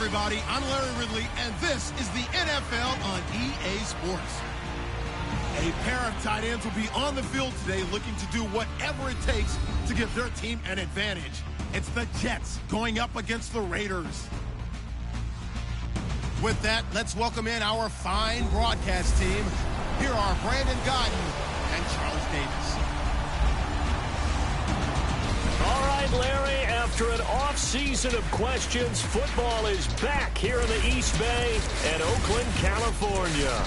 everybody. I'm Larry Ridley, and this is the NFL on EA Sports. A pair of tight ends will be on the field today looking to do whatever it takes to give their team an advantage. It's the Jets going up against the Raiders. With that, let's welcome in our fine broadcast team. Here are Brandon Gaudin and Charles Davis. All right, Larry, after an off-season of questions, football is back here in the East Bay and Oakland, California.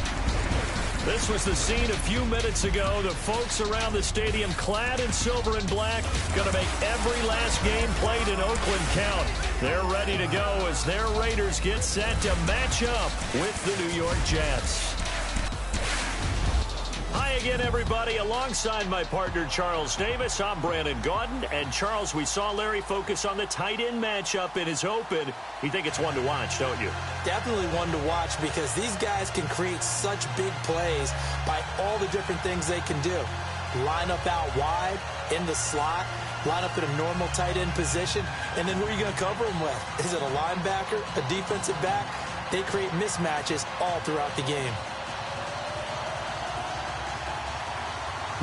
This was the scene a few minutes ago. The folks around the stadium clad in silver and black going to make every last game played in Oakland count. They're ready to go as their Raiders get set to match up with the New York Jets. Hi again, everybody. Alongside my partner, Charles Davis, I'm Brandon Gaudin. And, Charles, we saw Larry focus on the tight end matchup in his open. You think it's one to watch, don't you? Definitely one to watch because these guys can create such big plays by all the different things they can do. Line up out wide, in the slot, line up in a normal tight end position, and then who are you going to cover them with? Is it a linebacker, a defensive back? They create mismatches all throughout the game.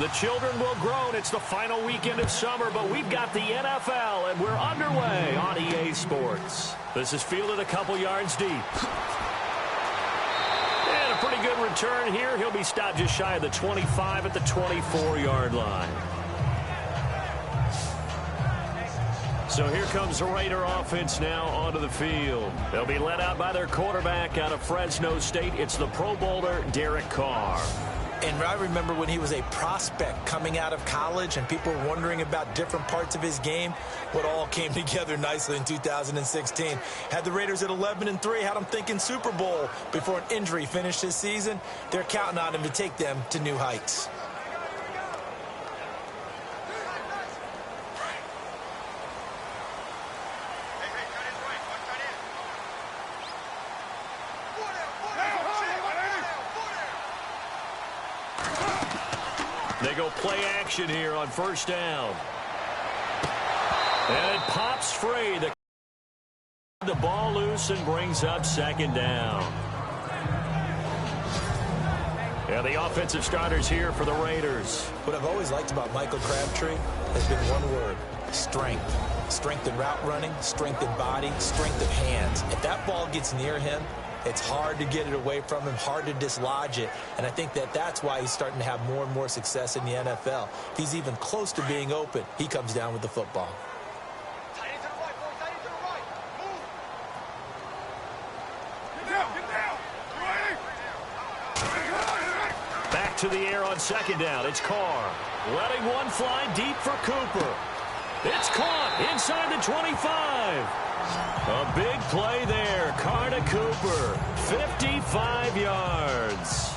The children will groan. It's the final weekend of summer, but we've got the NFL, and we're underway on EA Sports. This is fielded a couple yards deep. And a pretty good return here. He'll be stopped just shy of the 25 at the 24-yard line. So here comes the Raider offense now onto the field. They'll be led out by their quarterback out of Fresno State. It's the Pro Bowler, Derek Carr. And I remember when he was a prospect coming out of college and people were wondering about different parts of his game. What all came together nicely in 2016. Had the Raiders at 11-3, had them thinking Super Bowl before an injury finished his season. They're counting on him to take them to new heights. They go play action here on first down. And it pops free. The ball loose and brings up second down. And the offensive starters here for the Raiders. What I've always liked about Michael Crabtree has been one word: strength. Strength in route running, strength in body, strength of hands. If that ball gets near him, it's hard to get it away from him, hard to dislodge it. And I think that's why he's starting to have more and more success in the NFL. If he's even close to being open, he comes down with the football. Back to the air on second down. It's Carr. Letting one fly deep for Cooper. It's caught inside the 25. A big play there. Carr to Cooper. 55 yards.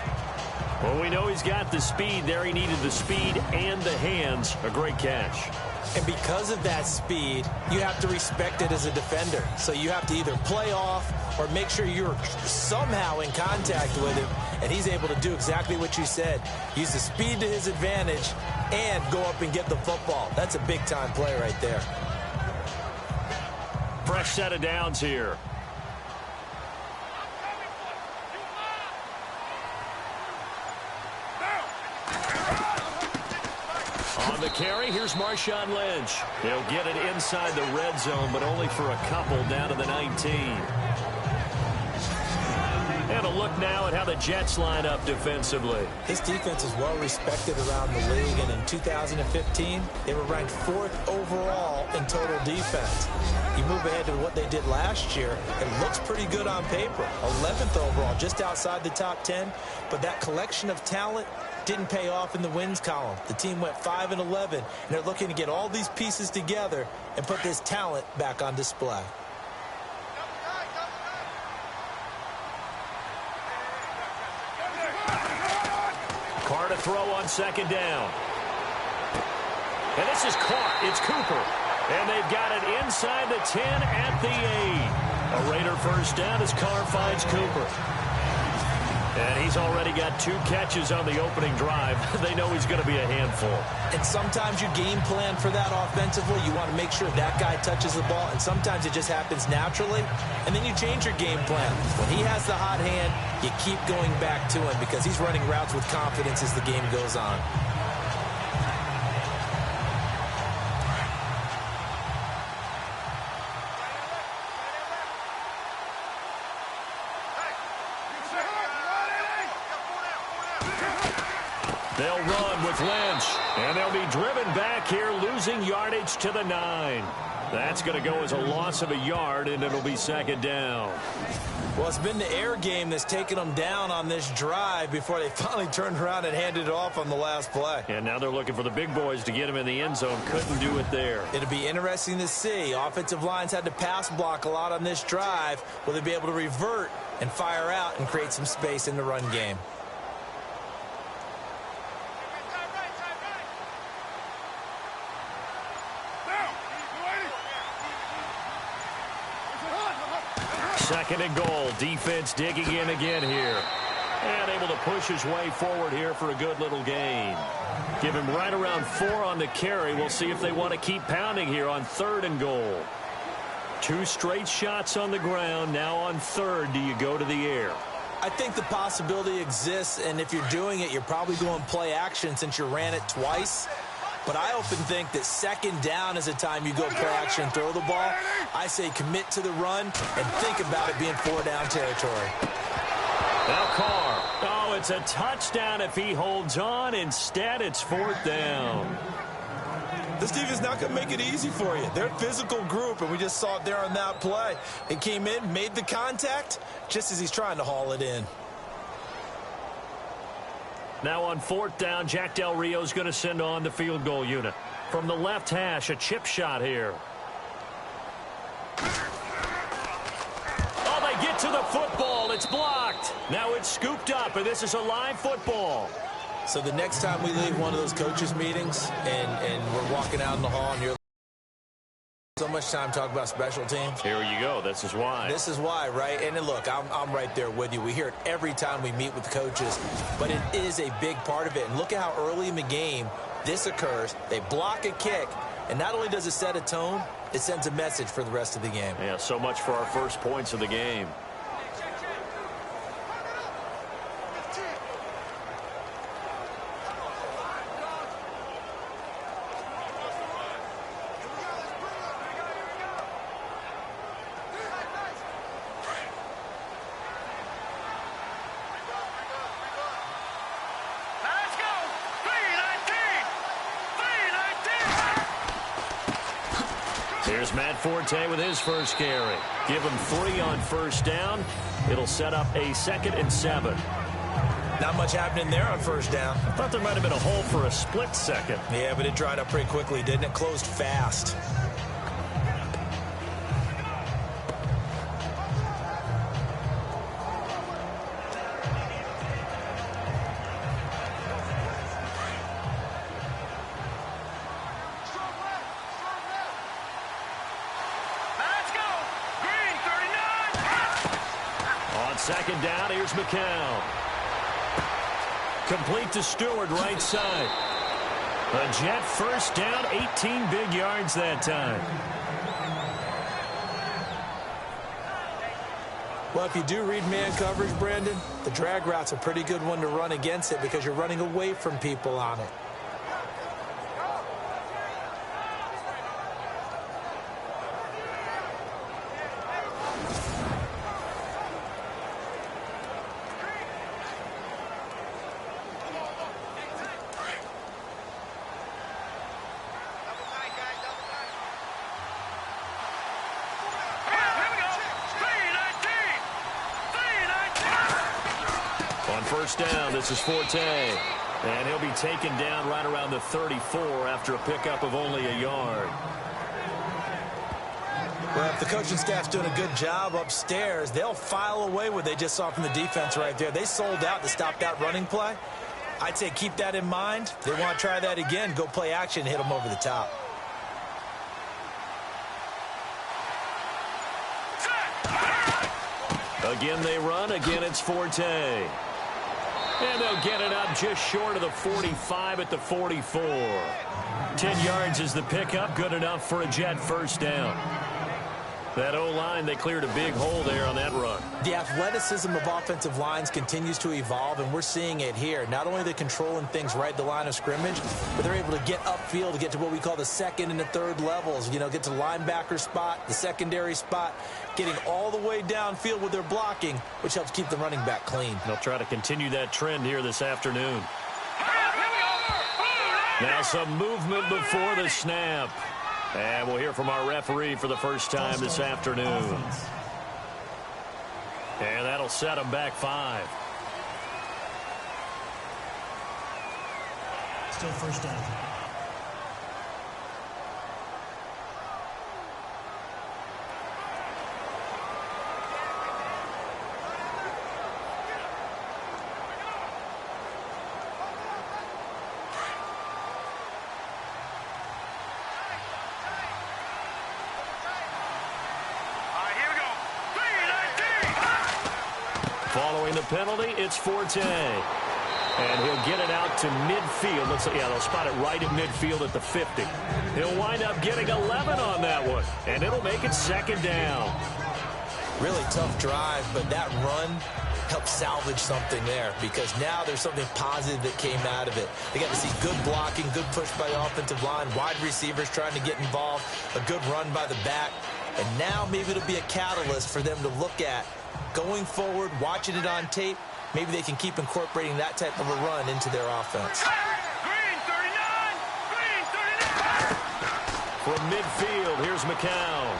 Well, we know he's got the speed there. He needed the speed and the hands. A great catch. And because of that speed, you have to respect it as a defender. So you have to either play off or make sure you're somehow in contact with him. And he's able to do exactly what you said. Use the speed to his advantage and go up and get the football. That's a big-time play right there. Fresh set of downs here. On the carry, here's Marshawn Lynch. He'll get it inside the red zone, but only for a couple down to the 19. And a look now at how the Jets line up defensively. This defense is well respected around the league, and in 2015, they were ranked 4th overall in total defense. You move ahead to what they did last year, it looks pretty good on paper. 11th overall, just outside the top 10, but that collection of talent didn't pay off in the wins column. The team went 5-11, and they're looking to get all these pieces together and put this talent back on display. Carr to throw on second down. And this is caught. It's Cooper. And they've got it inside the 10 at the 8. A Raider first down as Carr finds Cooper. And he's already got 2 catches on the opening drive. They know he's going to be a handful. And sometimes you game plan for that offensively. You want to make sure that guy touches the ball, and sometimes it just happens naturally. And then you change your game plan. When he has the hot hand, you keep going back to him because he's running routes with confidence as the game goes on. They'll run with Lynch, and they'll be driven back here, losing yardage to the 9. That's going to go as a loss of a yard, and it'll be 2nd down. Well, it's been the air game that's taken them down on this drive before they finally turned around and handed it off on the last play. And now they're looking for the big boys to get him in the end zone. Couldn't do it there. It'll be interesting to see. Offensive lines had to pass block a lot on this drive. Will they be able to revert and fire out and create some space in the run game? Second and goal. Defense digging in again here. And able to push his way forward here for a good little gain. Give him right around 4 on the carry. We'll see if they want to keep pounding here on 3rd and goal. 2 straight shots on the ground. Now on 3rd, do you go to the air? I think the possibility exists, and if you're doing it, you're probably going play action since you ran it twice. But I often think that 2nd down is a time you go play action and throw the ball. I say commit to the run and think about it being 4-down territory. Now Carr. Oh, it's a touchdown if he holds on. Instead, it's 4th down. This defense is not going to make it easy for you. They're a physical group, and we just saw it there on that play. He came in, made the contact, just as he's trying to haul it in. Now on 4th down, Jack Del Rio's going to send on the field goal unit. From the left hash, a chip shot here. Oh, they get to the football. It's blocked. Now it's scooped up, and this is a live football. So the next time we leave one of those coaches' meetings and we're walking out in the hall and you're so much time talking about special teams. Here you go. This is why. This is why, right? And look, I'm right there with you. We hear it every time we meet with the coaches, but it is a big part of it. And look at how early in the game this occurs. They block a kick, and not only does it set a tone, it sends a message for the rest of the game. Yeah, so much for our first points of the game. Here's Matt Forte with his first carry. Give him 3 on 1st down. It'll set up a 2nd and 7. Not much happening there on 1st down. I thought there might have been a hole for a split second. Yeah, but it dried up pretty quickly, didn't it? Closed fast. On 2nd down, here's McCown. Complete to Stewart, right side. A Jet 1st down, 18 big yards that time. Well, if you do read man coverage, Brandon, the drag route's a pretty good one to run against it because you're running away from people on it. On 1st down, this is Forte. And he'll be taken down right around the 34 after a pickup of only a yard. Well, if the coaching staff's doing a good job upstairs, they'll file away what they just saw from the defense right there. They sold out to stop that running play. I'd say keep that in mind. If they want to try that again, go play action and hit them over the top. Again they run. Again it's Forte. And they'll get it up just short of the 45 at the 44. 10 yards is the pickup, good enough for a Jet first down. That O-line, they cleared a big hole there on that run. The athleticism of offensive lines continues to evolve, and we're seeing it here. Not only are they controlling things right at the line of scrimmage, but they're able to get upfield to get to what we call the second and the third levels. You know, get to the linebacker spot, the secondary spot, getting all the way downfield with their blocking, which helps keep the running back clean. They'll try to continue that trend here this afternoon. Now some movement before the snap. And we'll hear from our referee for the first time this afternoon. And that'll set them back 5. Still first down. Following the penalty, it's Forte. And he'll get it out to midfield. Yeah, they'll spot it right in midfield at the 50. He'll wind up getting 11 on that one. And it'll make it second down. Really tough drive, but that run helped salvage something there, because now there's something positive that came out of it. They got to see good blocking, good push by the offensive line, wide receivers trying to get involved, a good run by the back. And now maybe it'll be a catalyst for them to look at going forward, watching it on tape. Maybe they can keep incorporating that type of a run into their offense. Green 39! Green 39! From midfield, here's McCown.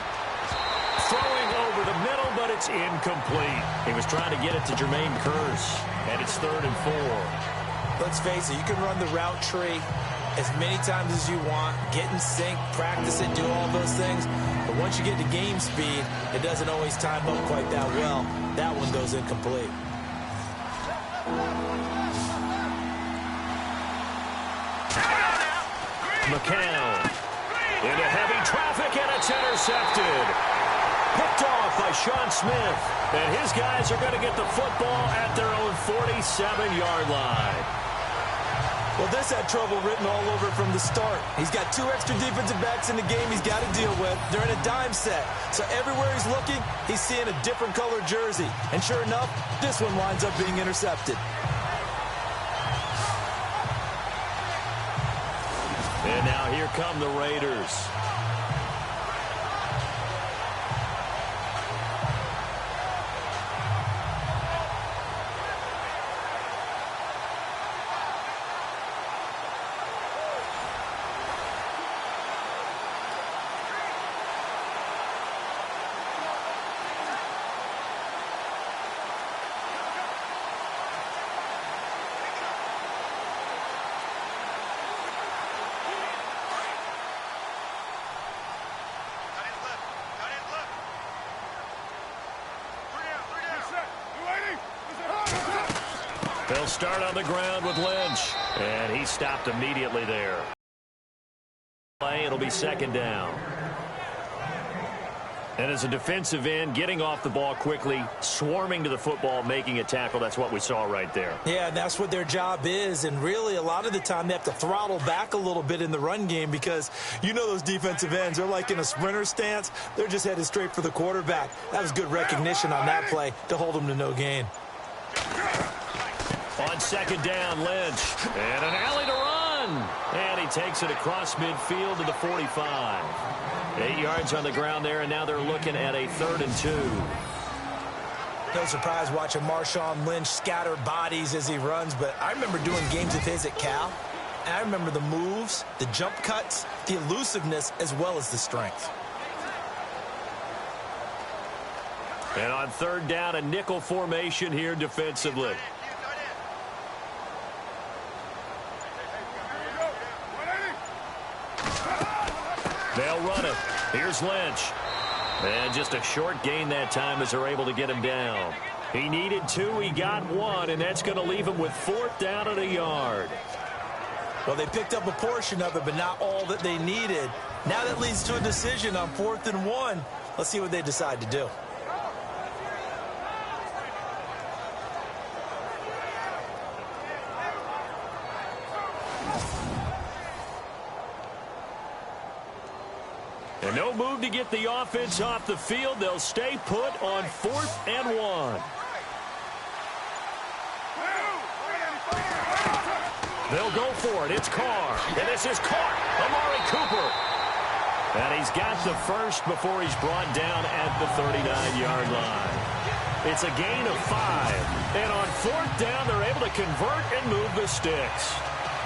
Throwing over the middle, but it's incomplete. He was trying to get it to Jermaine Kearse, and it's 3rd and 4. Let's face it, you can run the route tree as many times as you want, get in sync, practice it, do all those things. But once you get to game speed, it doesn't always time up quite that well. That one goes incomplete. McCown into heavy traffic, and it's intercepted. Picked off by Sean Smith. And his guys are going to get the football at their own 47-yard line. Well, this had trouble written all over from the start. He's got 2 extra defensive backs in the game he's got to deal with. They're in a dime set. So everywhere he's looking, he's seeing a different color jersey. And sure enough, this one winds up being intercepted. And now here come the Raiders. They'll start on the ground with Lynch, and he stopped immediately there. It'll be second down. And as a defensive end, getting off the ball quickly, swarming to the football, making a tackle, that's what we saw right there. Yeah, and that's what their job is. And really, a lot of the time, they have to throttle back a little bit in the run game, because you know those defensive ends, they're like in a sprinter stance. They're just headed straight for the quarterback. That was good recognition on that play to hold them to no gain. On second down, Lynch. And an alley to run. And he takes it across midfield to the 45. 8 yards on the ground there, and now they're looking at a 3rd and 2. No surprise watching Marshawn Lynch scatter bodies as he runs, but I remember doing games of his at Cal, and I remember the moves, the jump cuts, the elusiveness, as well as the strength. And on 3rd down, a nickel formation here defensively. They'll run it. Here's Lynch. And just a short gain that time as they're able to get him down. He needed 2. He got 1, and that's going to leave him with 4th down and a yard. Well, they picked up a portion of it, but not all that they needed. Now that leads to a decision on 4th and 1. Let's see what they decide to do. move to get the offense off the field. They'll stay put on 4th and 1. They'll go for it. It's Carr. And this is caught. Amari Cooper. And he's got the first before he's brought down at the 39-yard line. It's a gain of 5. And on 4th down, they're able to convert and move the sticks.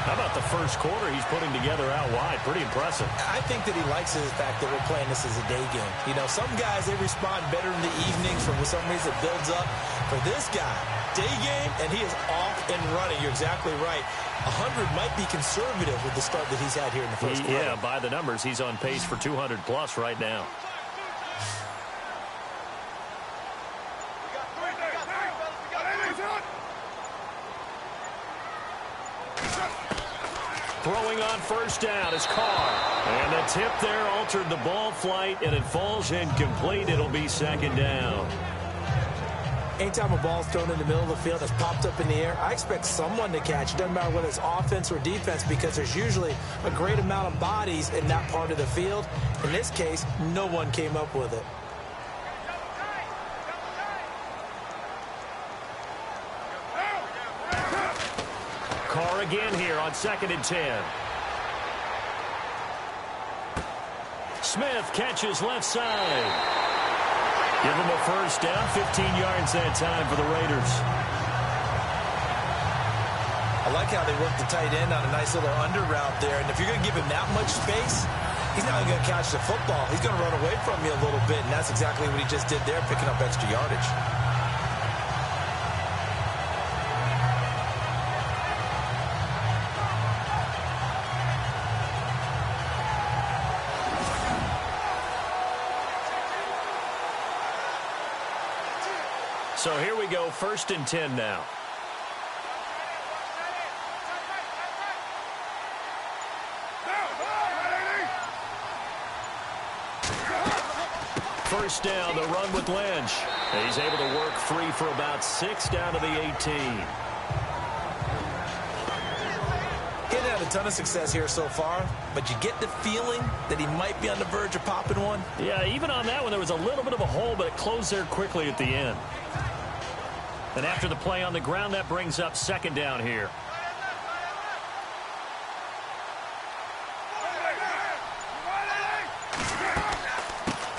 How about the first quarter he's putting together out wide? Pretty impressive. I think that he likes the fact that we're playing this as a day game. You know, some guys, they respond better in the evenings for some reason it builds up. For this guy, day game, and he is off and running. You're exactly right. 100 might be conservative with the start that he's had here in the first quarter. Yeah, by the numbers, he's on pace for 200-plus right now. Throwing on first down is Carr. And the tip there altered the ball flight, and it falls incomplete. It'll be 2nd down. Anytime a ball's thrown in the middle of the field that's popped up in the air, I expect someone to catch. It doesn't matter whether it's offense or defense, because there's usually a great amount of bodies in that part of the field. In this case, no one came up with it. Carr again here on 2nd and 10. Smith catches left side. Give him a first down, 15 yards that time for the Raiders. I like how they work the tight end on a nice little under route there. And if you're going to give him that much space, he's not going to catch the football. He's going to run away from you a little bit, and that's exactly what he just did there, picking up extra yardage. So here we go, 1st and 10 now. First down, the run with Lynch. And he's able to work free for about 6 down to the 18. He hasn't had a ton of success here so far, but you get the feeling that he might be on the verge of popping one. Yeah, even on that one, there was a little bit of a hole, but it closed there quickly at the end. And after the play on the ground, that brings up 2nd down here.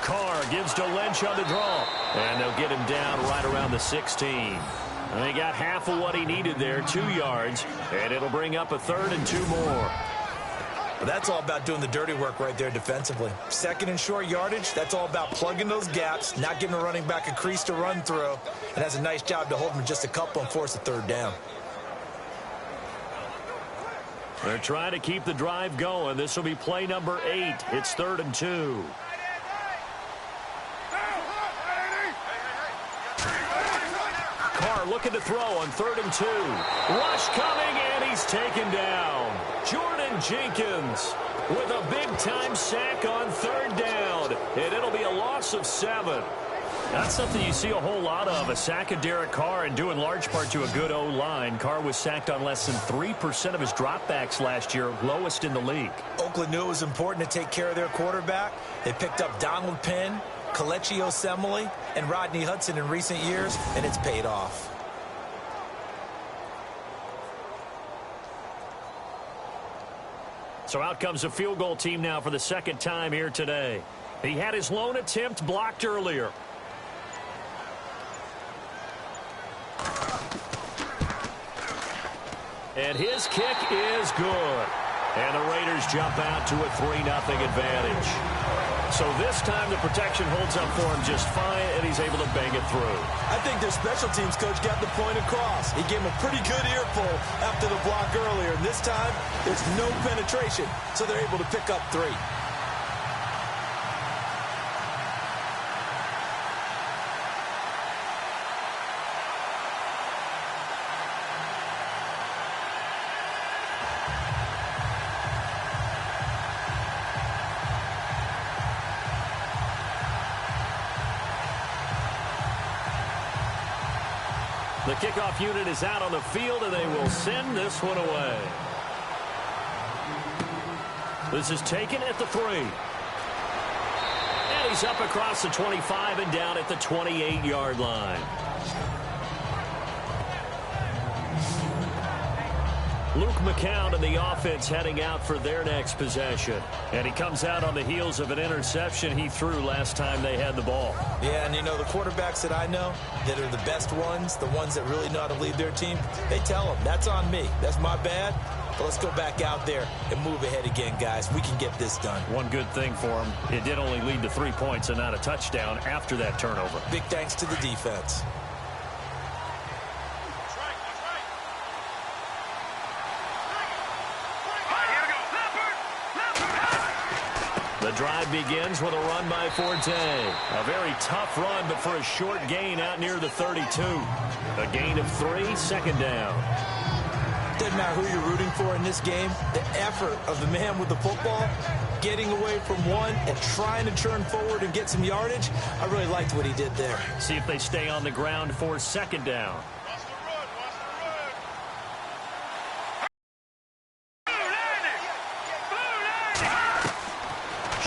Carr gives to Lynch on the draw. And they'll get him down right around the 16. And they got half of what he needed there, 2 yards. And it'll bring up a 3rd and 2 more. Well, that's all about doing the dirty work right there defensively. 2nd and short yardage, that's all about plugging those gaps, not giving a running back a crease to run through, and has a nice job to hold him just a couple and force a 3rd down. They're trying to keep the drive going. This will be play number 8. It's 3rd and 2. Carr looking to throw on 3rd and 2. Rush coming, and he's taken down. Jordan Jenkins with a big-time sack on 3rd down, and it'll be a loss of 7. That's something you see a whole lot of, a sack of Derek Carr, and due in large part to a good O-line. Carr was sacked on less than 3% of his dropbacks last year, lowest in the league. Oakland knew it was important to take care of their quarterback. They picked up Donald Penn, Kelechi Osemele, and Rodney Hudson in recent years, and it's paid off. So out comes a field goal team now for the 2nd time here today. He had his lone attempt blocked earlier. And his kick is good. And the Raiders jump out to a 3-0 advantage. So this time the protection holds up for him just fine, and he's able to bang it through. I think their special teams coach got the point across. He gave him a pretty good earful after the block earlier. And this time, there's no penetration, so they're able to pick up 3. The kickoff unit is out on the field, and they will send this one away. This is taken at the 3. he's up across the 25 and down at the 28-yard line. Luke McCown and the offense heading out for their next possession. And he comes out on the heels of an interception he threw last time they had the ball. Yeah, and you know, the quarterbacks that I know that are the best ones, the ones that really know how to lead their team, they tell them, that's on me. That's my bad. But let's go back out there and move ahead again, guys. We can get this done. One good thing for him, it did only lead to 3 points and not a touchdown after that turnover. Big thanks to the defense. The drive begins with a run by Forte. A very tough run, but for a short gain out near the 32. A gain of 3, second down. Doesn't matter who you're rooting for in this game. The effort of the man with the football, getting away from one and trying to turn forward and get some yardage, I really liked what he did there. See if they stay on the ground for second down.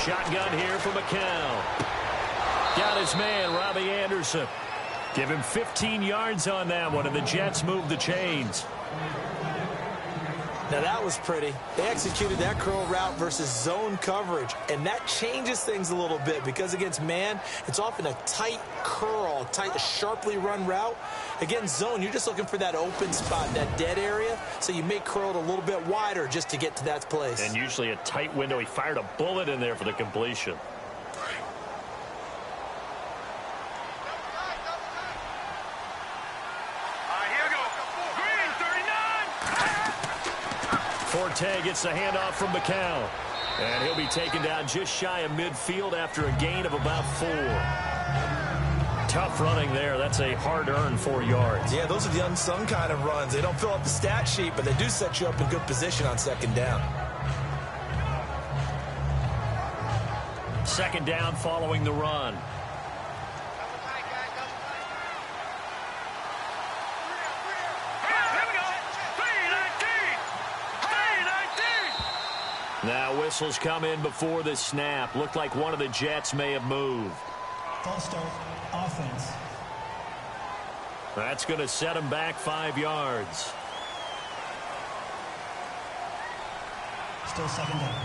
Shotgun here for McCown. Got his man, Robbie Anderson. Give him 15 yards on that one, and the Jets move the chains. Now that was pretty. They executed that curl route versus zone coverage, and that changes things a little bit because against man, it's often a tight curl, tight, sharply run route. Against zone, you're just looking for that open spot, that dead area, so you may curl it a little bit wider just to get to that place. And usually a tight window. He fired a bullet in there for the completion. Forte gets the handoff from McCown. And he'll be taken down just shy of midfield after a gain of about 4. Tough running there. That's a hard-earned 4 yards. Yeah, those are the unsung kind of runs. They don't fill up the stat sheet, but they do set you up in good position on second down. Second down following the run. Now whistles come in before the snap. Looked like one of the Jets may have moved. False start, offense. That's going to set him back 5 yards. Still second down.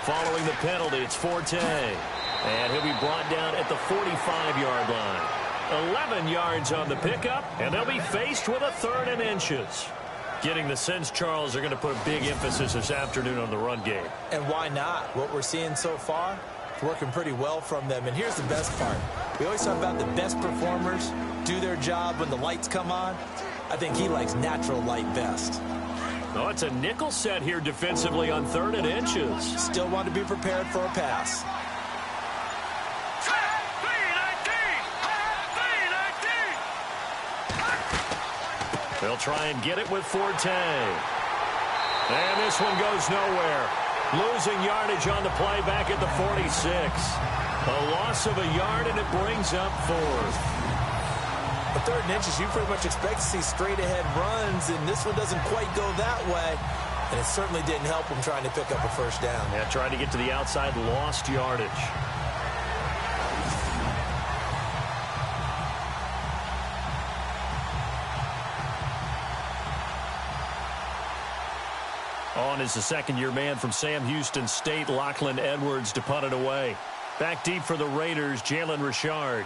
Following the penalty, it's Forte. And he'll be brought down at the 45-yard line. 11 yards on the pickup, and they'll be faced with a 3rd and inches. Getting the sense, Charles, are going to put a big emphasis this afternoon on the run game. And why not? What we're seeing so far, it's working pretty well from them. And here's the best part. We always talk about the best performers do their job when the lights come on. I think he likes natural light best. Oh, it's a nickel set here defensively on 3rd and inches. Still want to be prepared for a pass. They'll try and get it with Forte. And this one goes nowhere. Losing yardage on the play back at the 46. A loss of a yard, and it brings up 4th. A 3rd and inches, you pretty much expect to see straight-ahead runs, and this one doesn't quite go that way. And it certainly didn't help him trying to pick up a first down. Yeah, tried to get to the outside, lost yardage. On is the second-year man from Sam Houston State, Lachlan Edwards, to punt it away. Back deep for the Raiders, Jalen Richard.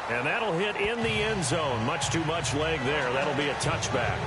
And that'll hit in the end zone. Much too much leg there. That'll be a touchback.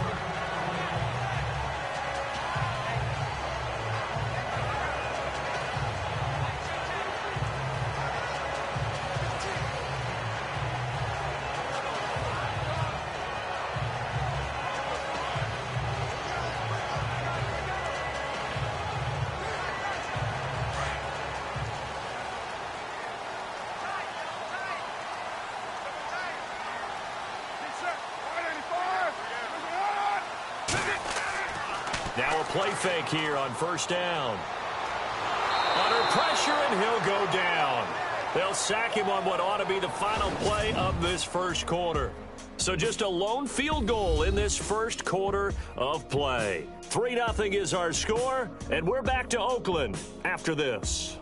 Now a play fake here on first down. Under pressure, and he'll go down. They'll sack him on what ought to be the final play of this first quarter. So just a lone field goal in this first quarter of play. 3-0 is our score, and we're back to Oakland after this.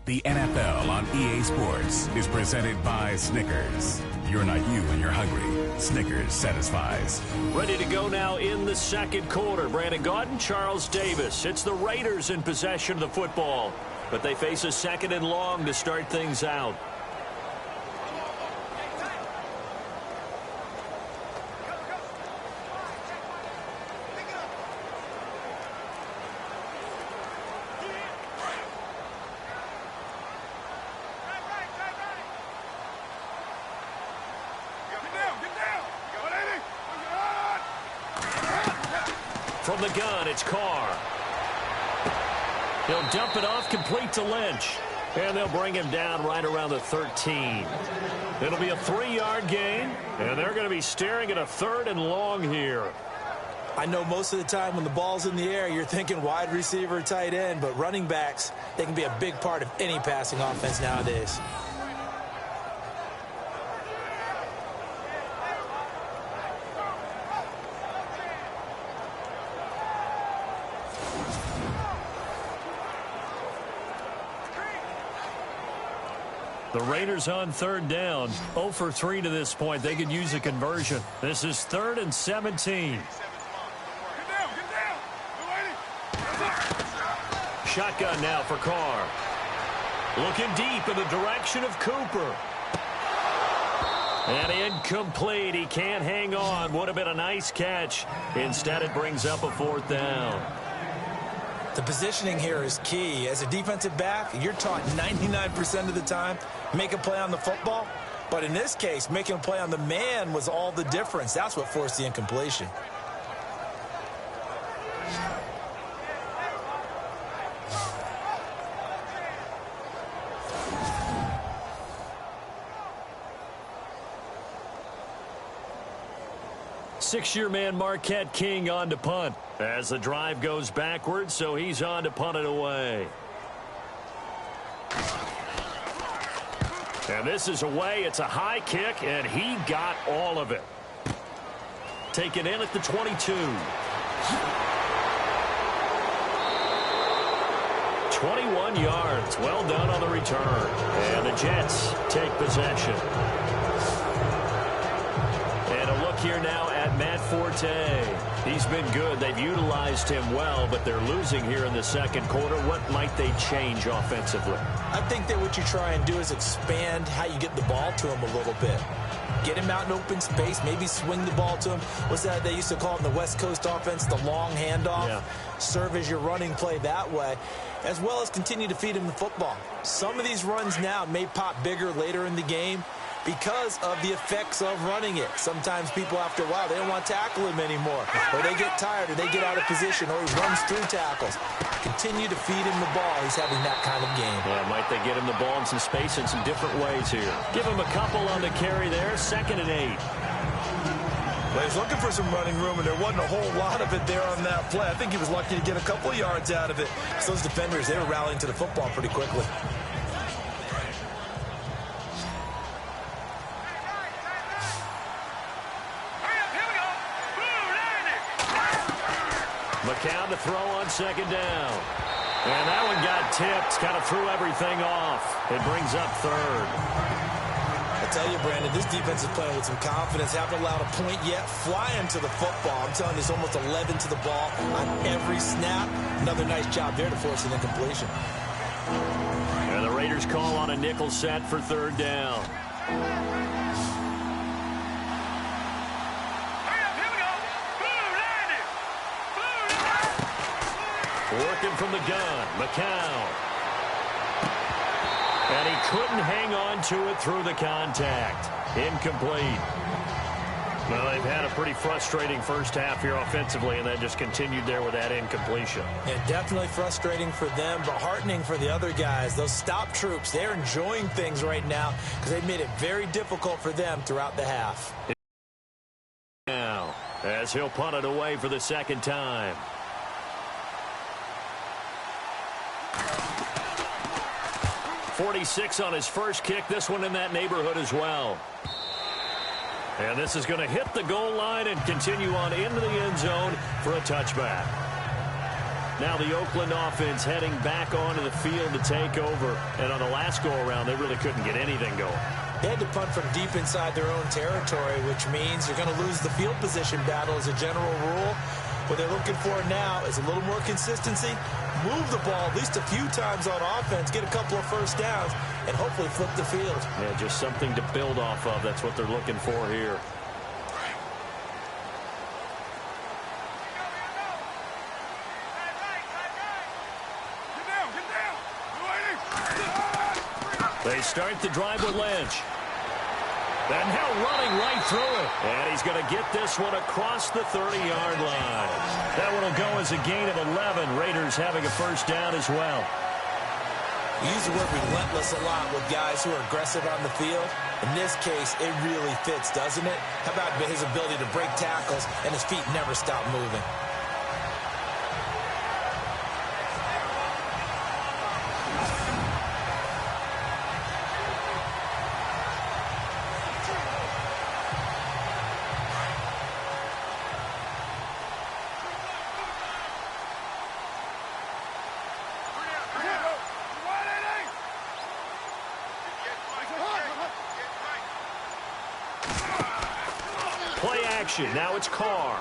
The NFL on EA Sports is presented by Snickers. You're not you when you're hungry. Snickers satisfies. Ready to go now in the second quarter. Brandon Gaudin, Charles Davis. It's the Raiders in possession of the football, but they face a second and long to start things out. From the gun, it's Carr. He'll dump it off, complete to Lynch. And they'll bring him down right around the 13. It'll be a 3-yard gain, and they're going to be staring at a 3rd and long here. I know most of the time when the ball's in the air, you're thinking wide receiver, tight end, but running backs, they can be a big part of any passing offense nowadays. The Raiders on 3rd down, 0 for 3 to this point. They could use a conversion. This is 3rd and 17. Shotgun now for Carr. Looking deep in the direction of Cooper. And incomplete. He can't hang on. Would have been a nice catch. Instead, it brings up a 4th down. The positioning here is key. As a defensive back, you're taught 99% of the time, make a play on the football. But in this case, making a play on the man was all the difference. That's what forced the incompletion. Six-year man Marquette King on to punt as the drive goes backwards, so he's on to punt it away. And this is away. It's a high kick, and he got all of it. Taken in at the 22. 21 yards. Well done on the return. And the Jets take possession. And a look here now at Matt Forte. He's been good. They've utilized him well, but they're losing here in the second quarter. What might they change offensively? I think that what you try and do is expand how you get the ball to him a little bit. Get him out in open space, maybe swing the ball to him. What's that they used to call it in the West Coast offense, the long handoff? Yeah. Serve as your running play that way, as well as continue to feed him the football. Some of these runs now may pop bigger later in the game because of the effects of running it. Sometimes people, after a while, they don't want to tackle him anymore, or they get tired, or they get out of position, or he runs through tackles. Continue to feed him the ball. He's having that kind of game. Yeah, might they get him the ball in some space in some different ways here. Give him a couple on the carry there. 2nd and 8. Well, he's looking for some running room, and there wasn't a whole lot of it there on that play. I think he was lucky to get a couple of yards out of it. So those defenders, they were rallying to the football pretty quickly. McCown to throw on 2nd down. And that one got tipped. Kind of threw everything off. It brings up 3rd. I tell you, Brandon, this defense is playing with some confidence. Haven't allowed a point yet. Flying to the football. I'm telling you, it's almost 11 to the ball on every snap. Another nice job there to force an incompletion. And the Raiders call on a nickel set for 3rd down. Working from the gun, McCown. And he couldn't hang on to it through the contact. Incomplete. Well, they've had a pretty frustrating first half here offensively, and then just continued there with that incompletion. Yeah, definitely frustrating for them, but heartening for the other guys. Those stop troops, they're enjoying things right now because they've made it very difficult for them throughout the half. Now, as he'll punt it away for the second time. .46 on his first kick. This one in that neighborhood as well. And this is going to hit the goal line and continue on into the end zone for a touchback. Now the Oakland offense heading back onto the field to take over. And on the last go-around, they really couldn't get anything going. They had to punt from deep inside their own territory, which means you're going to lose the field position battle as a general rule. What they're looking for now is a little more consistency, move the ball at least a few times on offense, get a couple of first downs, and hopefully flip the field. Yeah, just something to build off of. That's what they're looking for here. They start the drive with Lynch. And now running right through it. And he's going to get this one across the 30-yard line. That one will go as a gain of 11. Raiders having a first down as well. We use the word relentless a lot with guys who are aggressive on the field. In this case, it really fits, doesn't it? How about his ability to break tackles and his feet never stop moving? Now it's Carr.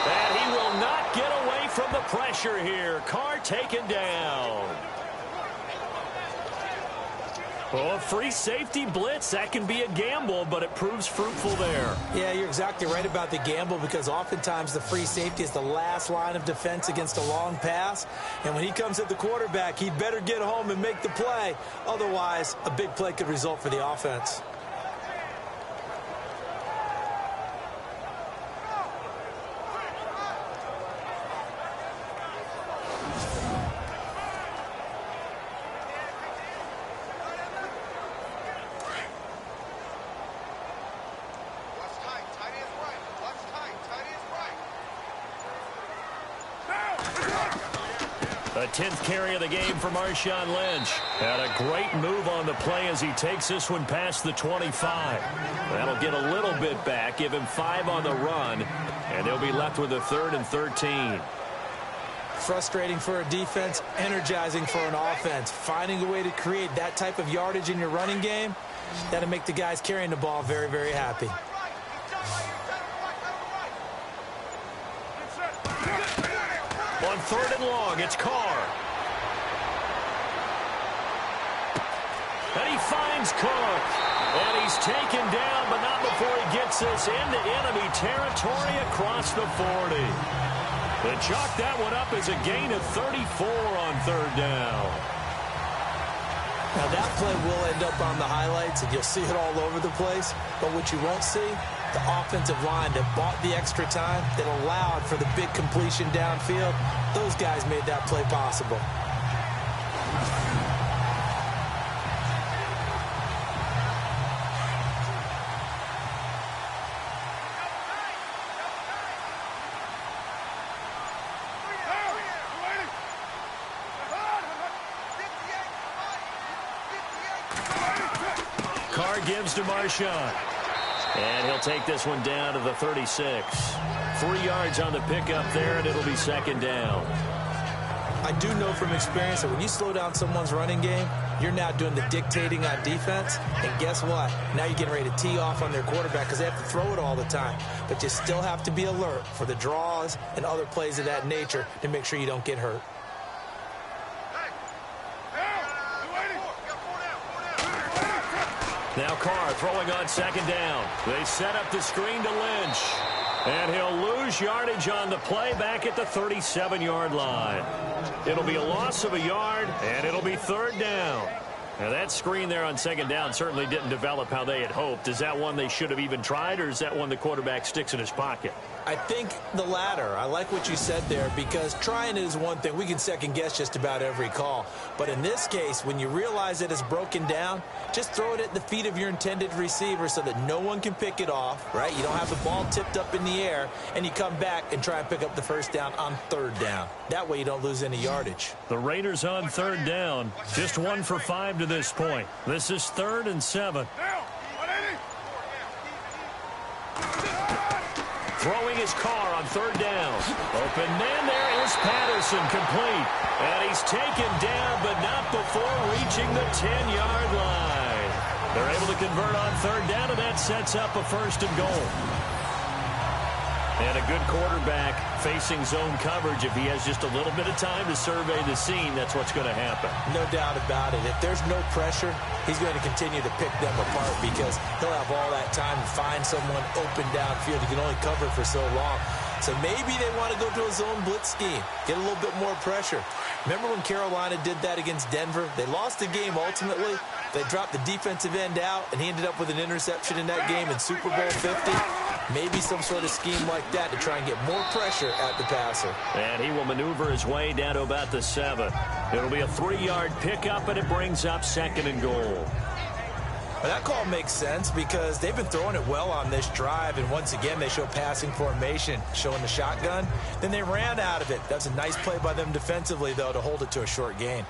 And he will not get away from the pressure here. Carr taken down. Oh, a free safety blitz. That can be a gamble, but it proves fruitful there. Yeah, you're exactly right about the gamble because oftentimes the free safety is the last line of defense against a long pass. And when he comes at the quarterback, he better get home and make the play. Otherwise, a big play could result for the offense. The 10th carry of the game for Marshawn Lynch. Had a great move on the play as he takes this one past the 25. That'll get a little bit back, give him 5 on the run, and they'll be left with a 3rd and 13. Frustrating for a defense, energizing for an offense. Finding a way to create that type of yardage in your running game, that'll make the guys carrying the ball very, very happy. On 3rd and long, it's Carr. And he finds Cook. And he's taken down, but not before he gets this into enemy territory across the 40. They chalk that one up as a gain of 34 on 3rd down. Now that play will end up on the highlights, and you'll see it all over the place. But what you won't see, the offensive line that bought the extra time, that allowed for the big completion downfield, those guys made that play possible. Carr gives to Marshawn. And he'll take this one down to the 36. 3 yards on the pickup there, and it'll be 2nd down. I do know from experience that when you slow down someone's running game, you're now doing the dictating on defense. And guess what? Now you're getting ready to tee off on their quarterback because they have to throw it all the time. But you still have to be alert for the draws and other plays of that nature to make sure you don't get hurt. Now Carr throwing on 2nd down. They set up the screen to Lynch. And he'll lose yardage on the play back at the 37-yard line. It'll be a loss of a yard, and it'll be 3rd down. Now that screen there on second down certainly didn't develop how they had hoped. Is that one they should have even tried, or is that one the quarterback sticks in his pocket? I think the latter. I like what you said there, because trying is one thing. We can second guess just about every call. But in this case, when you realize that it's broken down, just throw it at the feet of your intended receiver so that no one can pick it off, right? You don't have the ball tipped up in the air, and you come back and try and pick up the first down on third down. That way you don't lose any yardage. The Raiders on third down, just 1 for 5 to this point. This is 3rd and 7. Throwing his Carr on third down. Open man, there is Patterson, complete. And he's taken down, but not before reaching the 10-yard line. They're able to convert on third down, and that sets up a 1st and goal. And a good quarterback facing zone coverage. If he has just a little bit of time to survey the scene, that's what's going to happen. No doubt about it. If there's no pressure, he's going to continue to pick them apart, because he'll have all that time to find someone open downfield. He can only cover for so long. So maybe they want to go to a zone blitz scheme, get a little bit more pressure. Remember when Carolina did that against Denver? They lost the game ultimately. They dropped the defensive end out, and he ended up with an interception in that game in Super Bowl 50. Maybe some sort of scheme like that to try and get more pressure at the passer. And he will maneuver his way down to about the 7. It'll be a 3-yard pickup, and it brings up 2nd and goal. Well, that call makes sense, because they've been throwing it well on this drive, and once again they show passing formation, showing the shotgun. Then they ran out of it. That's a nice play by them defensively, though, to hold it to a short gain.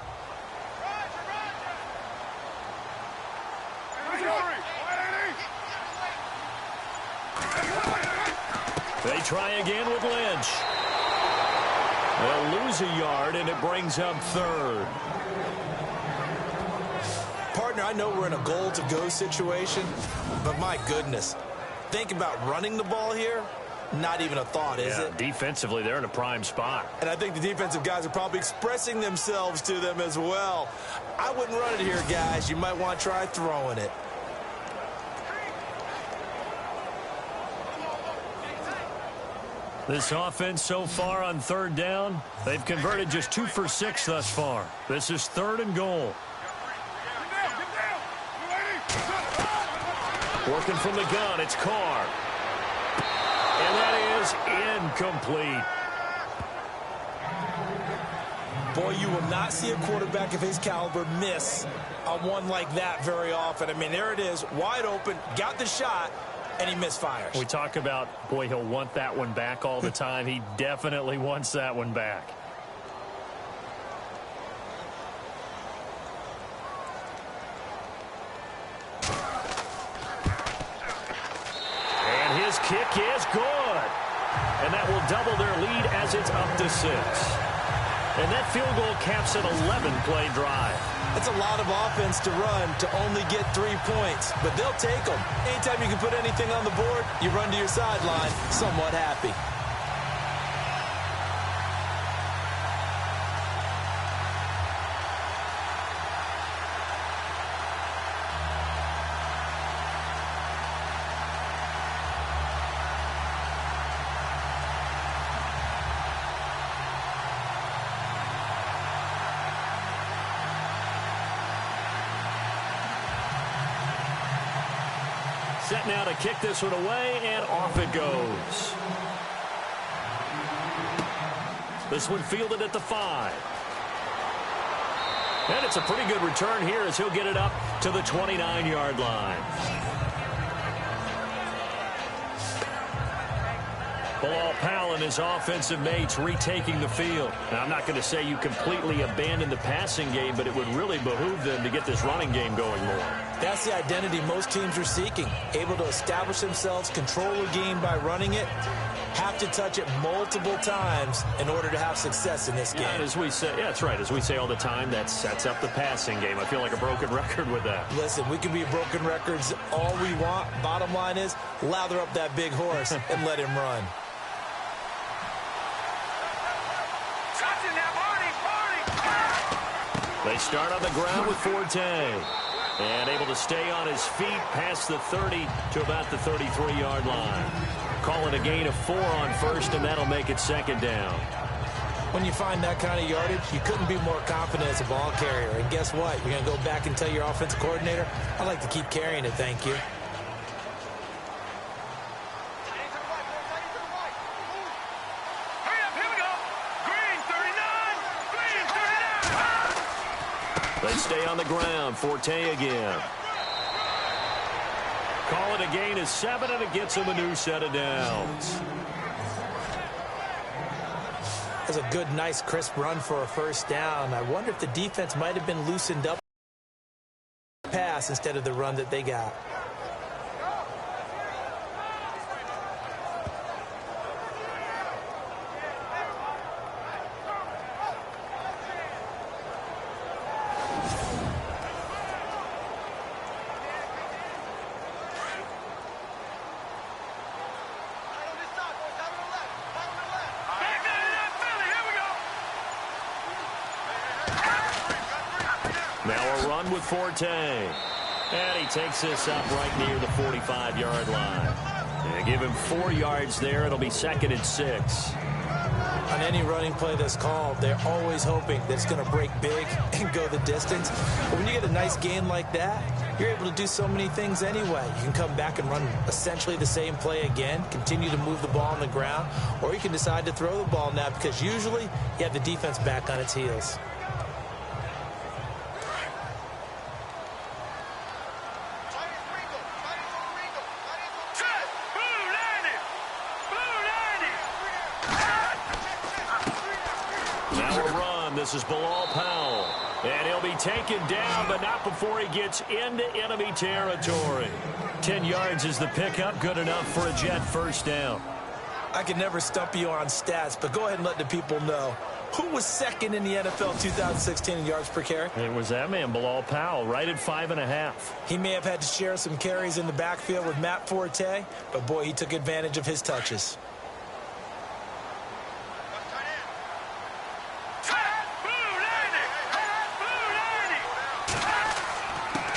They try again with Lynch. They'll lose a yard, and it brings up 3rd. Partner, I know we're in a goal-to-go situation, but my goodness, think about running the ball here. Not even a thought, is it? Defensively, they're in a prime spot. And I think the defensive guys are probably expressing themselves to them as well. I wouldn't run it here, guys. You might want to try throwing it. This offense so far on third down, they've converted just 2 for 6 thus far. This is 3rd and goal. Working from the gun, it's Carr. And that is incomplete. Boy, you will not see a quarterback of his caliber miss on one like that very often. I mean, there it is, wide open, got the shot, and he misfires. We talk about, boy, he'll want that one back all the time. He definitely wants that one back. And his kick is good. And that will double their lead as it's up to 6. And that field goal caps an 11-play drive. It's a lot of offense to run to only get 3 points, but they'll take them. Anytime you can put anything on the board, you run to your sideline somewhat happy. Set now to kick this one away, and off it goes. This one fielded at the 5. And it's a pretty good return here as he'll get it up to the 29-yard line. Bilal Powell and his offensive mates retaking the field. Now, I'm not going to say you completely abandon the passing game, but it would really behoove them to get this running game going more. That's the identity most teams are seeking. Able to establish themselves, control a game by running it, have to touch it multiple times in order to have success in this game. And as we say, yeah, that's right. As we say all the time, that sets up the passing game. I feel like a broken record with that. Listen, we can be broken records all we want. Bottom line is, lather up that big horse and let him run. They start on the ground with Forte. And able to stay on his feet past the 30 to about the 33-yard line. Calling a gain of 4 on first, and that'll make it 2nd down. When you find that kind of yardage, you couldn't be more confident as a ball carrier. And guess what? You're going to go back and tell your offensive coordinator, I'd like to keep carrying it, thank you. They stay on the ground. Forte again. Call it a gain of 7, and it gets him a new set of downs. That's a good, nice, crisp run for a first down. I wonder if the defense might have been loosened up pass instead of the run that they got. Now a run with Forte. And he takes this up right near the 45-yard line. And give him 4 yards there. It'll be 2nd and 6. On any running play that's called, they're always hoping that it's going to break big and go the distance. But when you get a nice gain like that, you're able to do so many things anyway. You can come back and run essentially the same play again, continue to move the ball on the ground, or you can decide to throw the ball now because usually you have the defense back on its heels. This is Bilal Powell, and he'll be taken down, but not before he gets into enemy territory. 10 yards is the pickup, good enough for a Jet first down. I can never stump you on stats, but go ahead and let the people know. Who was second in the NFL 2016 in yards per carry? It was that man, Bilal Powell, right at 5.5. He may have had to share some carries in the backfield with Matt Forte, but boy, he took advantage of his touches.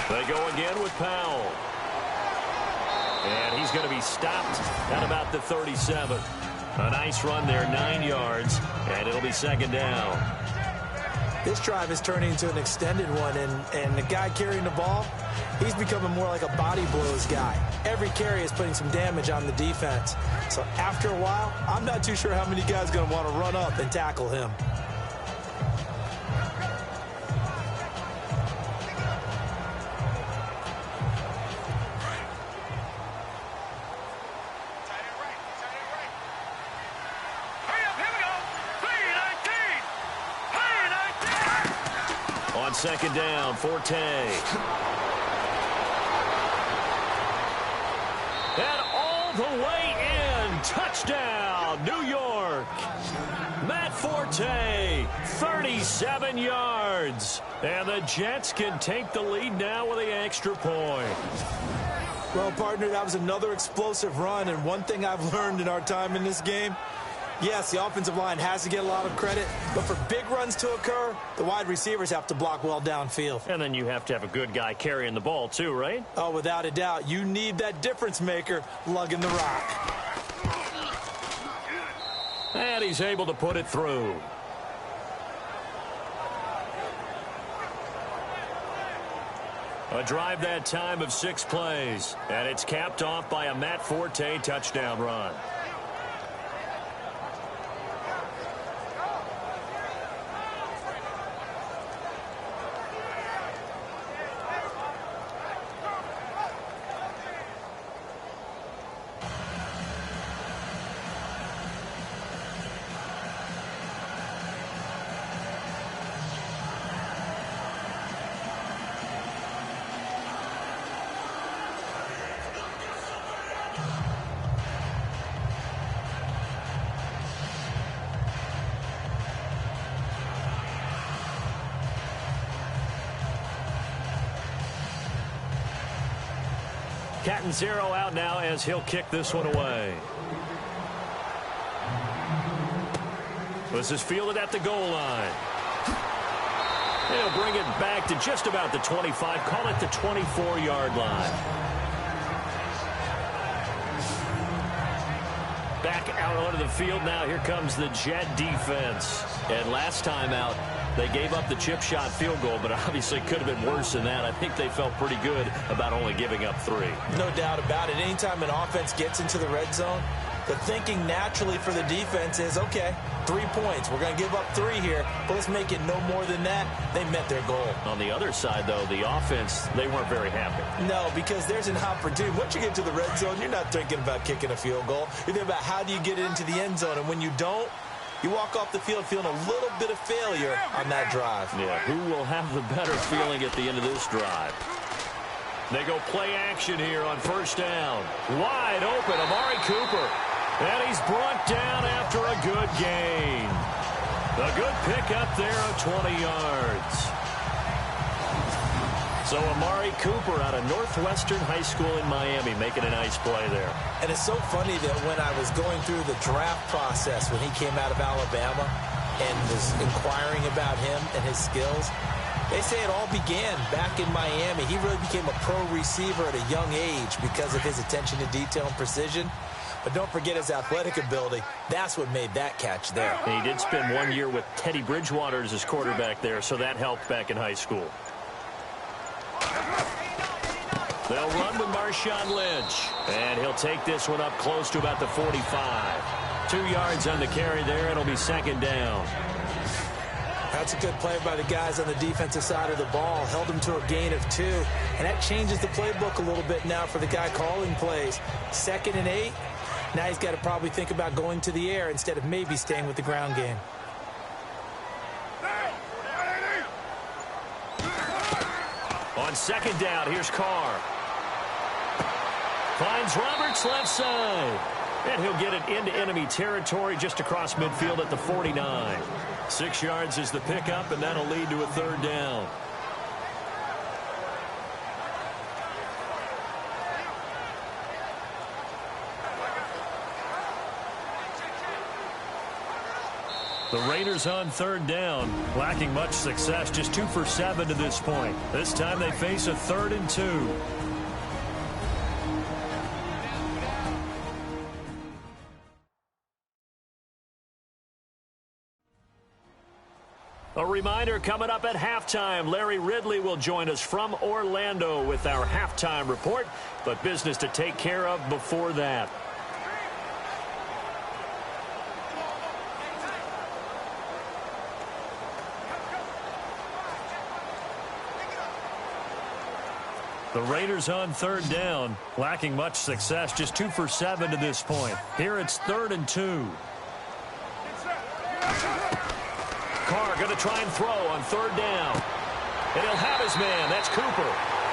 They go again with Powell. And he's going to be stopped at about the 37. A nice run there, 9 yards, and it'll be 2nd down. This drive is turning into an extended one, and the guy carrying the ball, he's becoming more like a body blows guy. Every carry is putting some damage on the defense. So after a while, I'm not too sure how many guys are going to want to run up and tackle him. On 2nd down, Forte. And all the way in. Touchdown, New York. Matt Forte, 37 yards. And the Jets can take the lead now with the extra point. Well, partner, that was another explosive run, and one thing I've learned in our time in this game, yes, the offensive line has to get a lot of credit, but for big runs to occur, the wide receivers have to block well downfield. And then you have to have a good guy carrying the ball too, right? Oh, without a doubt. You need that difference maker lugging the rock. And he's able to put it through. A drive that time of 6 plays, and it's capped off by a Matt Forte touchdown run. Cat and 0 out now as he'll kick this one away. This is fielded at the goal line. He'll bring it back to just about the 25, call it the 24-yard line. Back out onto the field now. Here comes the Jet defense. And last time out, they gave up the chip shot field goal, but obviously could have been worse than that. I think they felt pretty good about only giving up 3. No doubt about it. Anytime an offense gets into the red zone, the thinking naturally for the defense is, okay, 3 points. We're going to give up 3 here, but let's make it no more than that. They met their goal. On the other side, though, the offense, they weren't very happy. No, because there's an opportunity. Once you get to the red zone, you're not thinking about kicking a field goal. You're thinking about how do you get it into the end zone, and when you don't, you walk off the field feeling a little bit of failure on that drive. Yeah, who will have the better feeling at the end of this drive? They go play action here on first down. Wide open, Amari Cooper. And he's brought down after a good gain. A good pickup there of 20 yards. So Amari Cooper out of Northwestern High School in Miami making a nice play there. And it's so funny that when I was going through the draft process when he came out of Alabama and was inquiring about him and his skills, they say it all began back in Miami. He really became a pro receiver at a young age because of his attention to detail and precision. But don't forget his athletic ability. That's what made that catch there. And he did spend 1 year with Teddy Bridgewater as his quarterback there, so that helped back in high school. They'll run with Marshawn Lynch. And he'll take this one up close to about the 45. 2 yards on the carry there. It'll be second down. That's a good play by the guys on the defensive side of the ball. Held him to a gain of 2. And that changes the playbook a little bit now for the guy calling plays. 2nd and 8. Now he's got to probably think about going to the air instead of maybe staying with the ground game. On second down, here's Carr. Finds Roberts left side. And he'll get it into enemy territory just across midfield at the 49. 6 yards is the pickup, and that'll lead to a third down. The Raiders on third down, lacking much success, just 2 for 7 to this point. This time they face a 3rd and 2. A reminder coming up at halftime. Larry Ridley will join us from Orlando with our halftime report, but business to take care of before that. The Raiders on third down, lacking much success, just 2 for 7 to this point. Here it's 3rd and 2. Carr going to try and throw on third down. And he'll have his man. That's Cooper.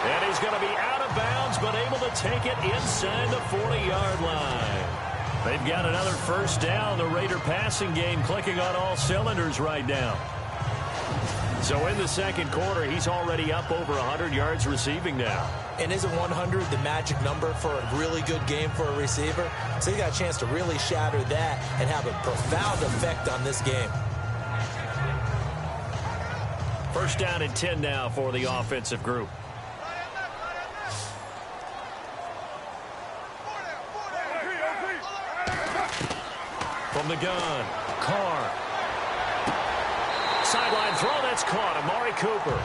And he's going to be out of bounds, but able to take it inside the 40-yard line. They've got another first down. The Raider passing game clicking on all cylinders right now. So in the second quarter, he's already up over 100 yards receiving now. And isn't 100 the magic number for a really good game for a receiver? So he got a chance to really shatter that and have a profound effect on this game. First down and 10 now for the offensive group. From the gun, Carr. Sideline throw, that's caught. Amari Cooper.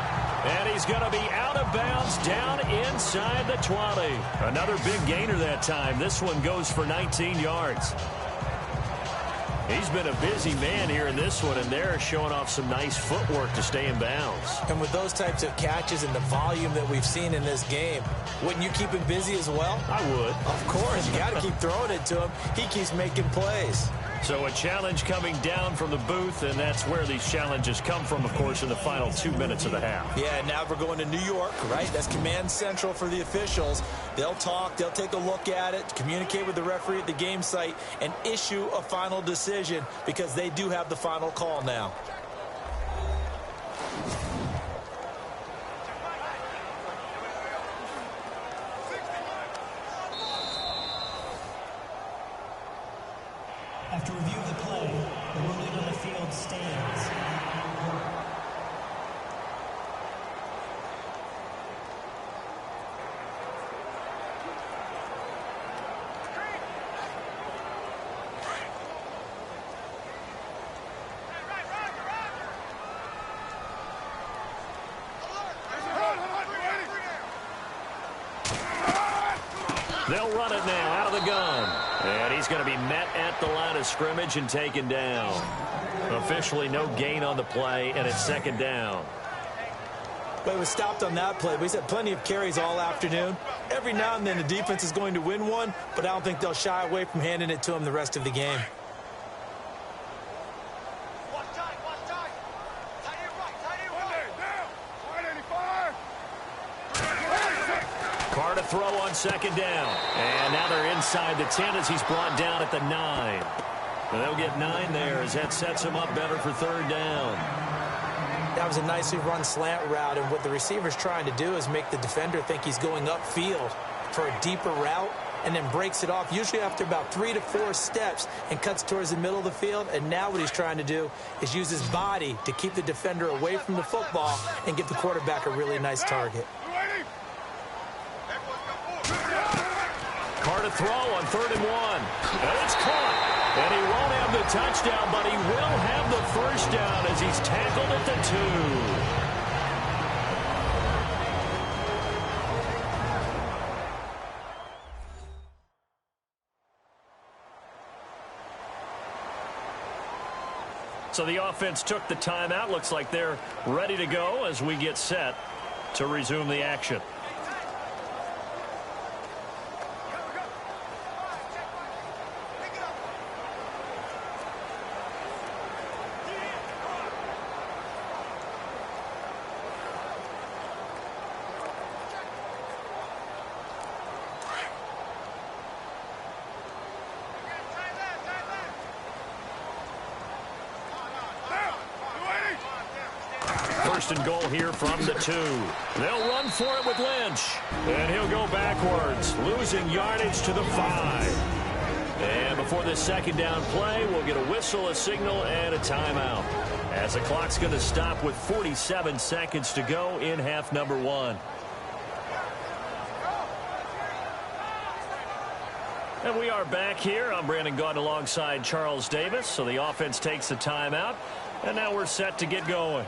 And he's going to be out of bounds down inside the 20. Another big gainer that time. This one goes for 19 yards. He's been a busy man here in this one, and they're showing off some nice footwork to stay in bounds. And with those types of catches and the volume that we've seen in this game, wouldn't you keep him busy as well? I would. Of course. You got to keep throwing it to him. He keeps making plays. So a challenge coming down from the booth, and that's where these challenges come from, of course, in the final 2 minutes of the half. Yeah, now we're going to New York, right? That's command central for the officials. They'll talk, they'll take a look at it, communicate with the referee at the game site, and issue a final decision because they do have the final call now. After review of the play, the ruling on the field stands. They'll run it now out of the gun. And he's going to be met at the line of scrimmage and taken down. Officially no gain on the play, and it's second down. Well, he was stopped on that play, but he's had plenty of carries all afternoon. Every now and then the defense is going to win one, but I don't think they'll shy away from handing it to him the rest of the game. Carr to throw on second down. And now they're inside the 10 as he's brought down at the 9. And they'll get 9 there as that sets him up better for third down. That was a nicely run slant route, and what the receiver's trying to do is make the defender think he's going upfield for a deeper route and then breaks it off, usually after about 3 to 4 steps, and cuts towards the middle of the field. And now what he's trying to do is use his body to keep the defender away from the football and give the quarterback a really nice target. Carr to throw on 3rd and 1. And it's caught. And he won't have the touchdown, but he will have the first down as he's tackled at the 2. So the offense took the timeout. Looks like they're ready to go as we get set to resume the action. First and goal here from the 2. They'll run for it with Lynch. And he'll go backwards, losing yardage to the 5. And before this second down play, we'll get a whistle, a signal, and a timeout. As the clock's going to stop with 47 seconds to go in half number 1. And we are back here. I'm Brandon Gaudin alongside Charles Davis. So the offense takes the timeout. And now we're set to get going.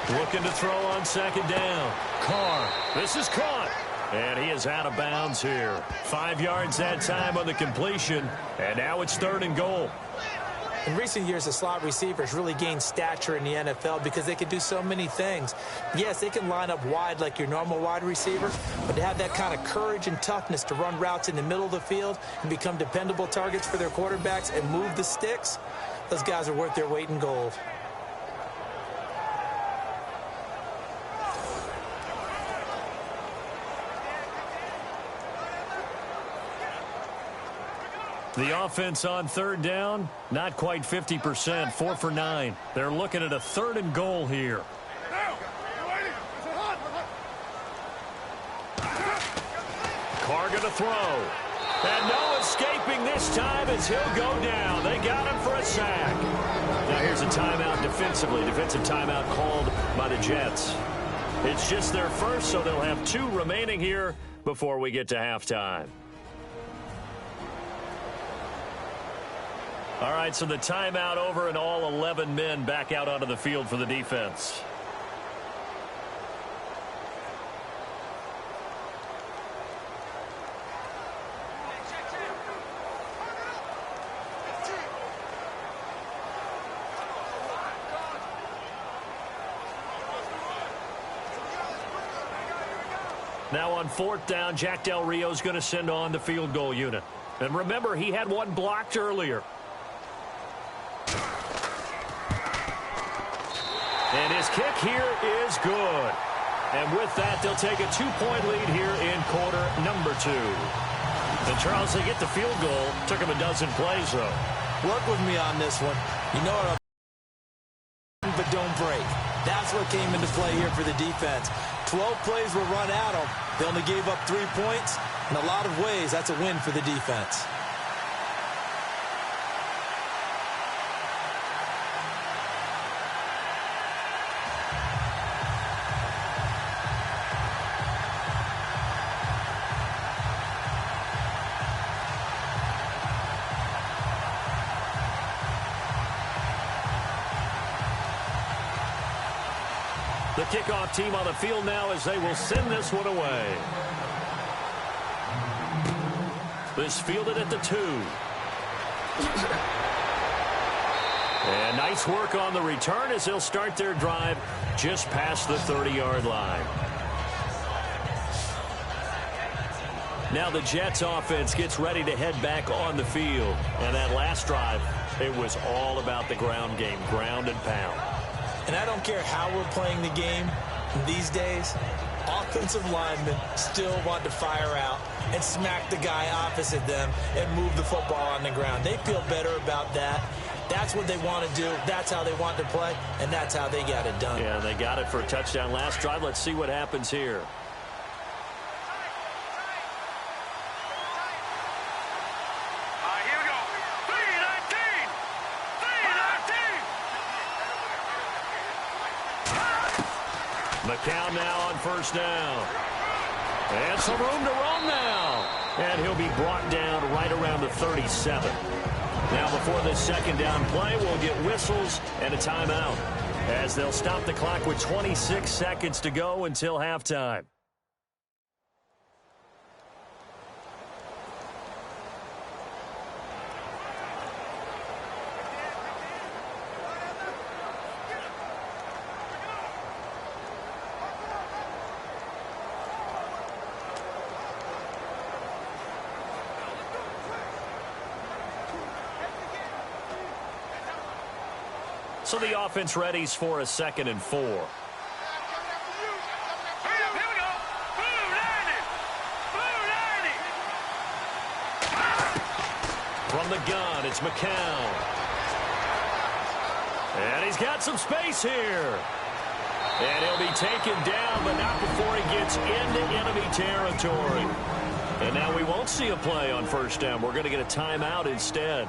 Looking to throw on second down. Carr. This is caught. And he is out of bounds here. 5 yards that time on the completion. And now it's 3rd and goal. In recent years, the slot receivers really gained stature in the NFL because they can do so many things. Yes, they can line up wide like your normal wide receiver, but to have that kind of courage and toughness to run routes in the middle of the field and become dependable targets for their quarterbacks and move the sticks, those guys are worth their weight in gold. The offense on 3rd down, not quite 50%, 4 for 9. They're looking at a 3rd and goal here. Carr going to throw. And no escaping this time as he'll go down. They got him for a sack. Now here's a timeout defensively. Defensive timeout called by the Jets. It's just their first, so they'll have 2 remaining here before we get to halftime. All right, so the timeout over and all 11 men back out onto the field for the defense. Now on 4th down, Jack Del Rio's going to send on the field goal unit. And remember, he had one blocked earlier. And his kick here is good. And with that, they'll take a 2-point lead here in quarter number 2. And Charles, they get the field goal. Took him a dozen plays, though. Work with me on this one. You know what but don't break. That's what came into play here for the defense. 12 plays were run at them. They only gave up 3 points. In a lot of ways, that's a win for the defense. The kickoff team on the field now as they will send this one away. This fielded at the 2. And nice work on the return as they'll start their drive just past the 30-yard line. Now the Jets offense gets ready to head back on the field. And that last drive, it was all about the ground game, ground and pound. And I don't care how we're playing the game these days, offensive linemen still want to fire out and smack the guy opposite them and move the football on the ground. They feel better about that. That's what they want to do. That's how they want to play, and that's how they got it done. Yeah, they got it for a touchdown last drive. Let's see what happens here. McCown now on first down. And some room to roam now. And he'll be brought down right around the 37. Now before this second down play, we'll get whistles and a timeout as they'll stop the clock with 26 seconds to go until halftime. So the offense readies for a 2nd and 4. From the gun, it's McCown. And he's got some space here. And he'll be taken down, but not before he gets into enemy territory. And now we won't see a play on first down. We're going to get a timeout instead,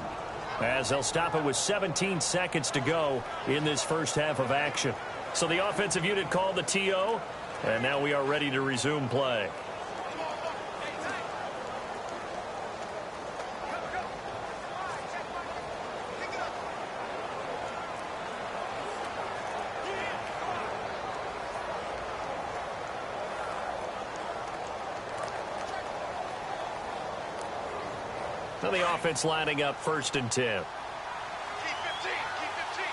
as they'll stop it with 17 seconds to go in this first half of action. So the offensive unit called the TO, and now we are ready to resume play. Now the offense lining up 1st and 10. Keep 15. Keep 15.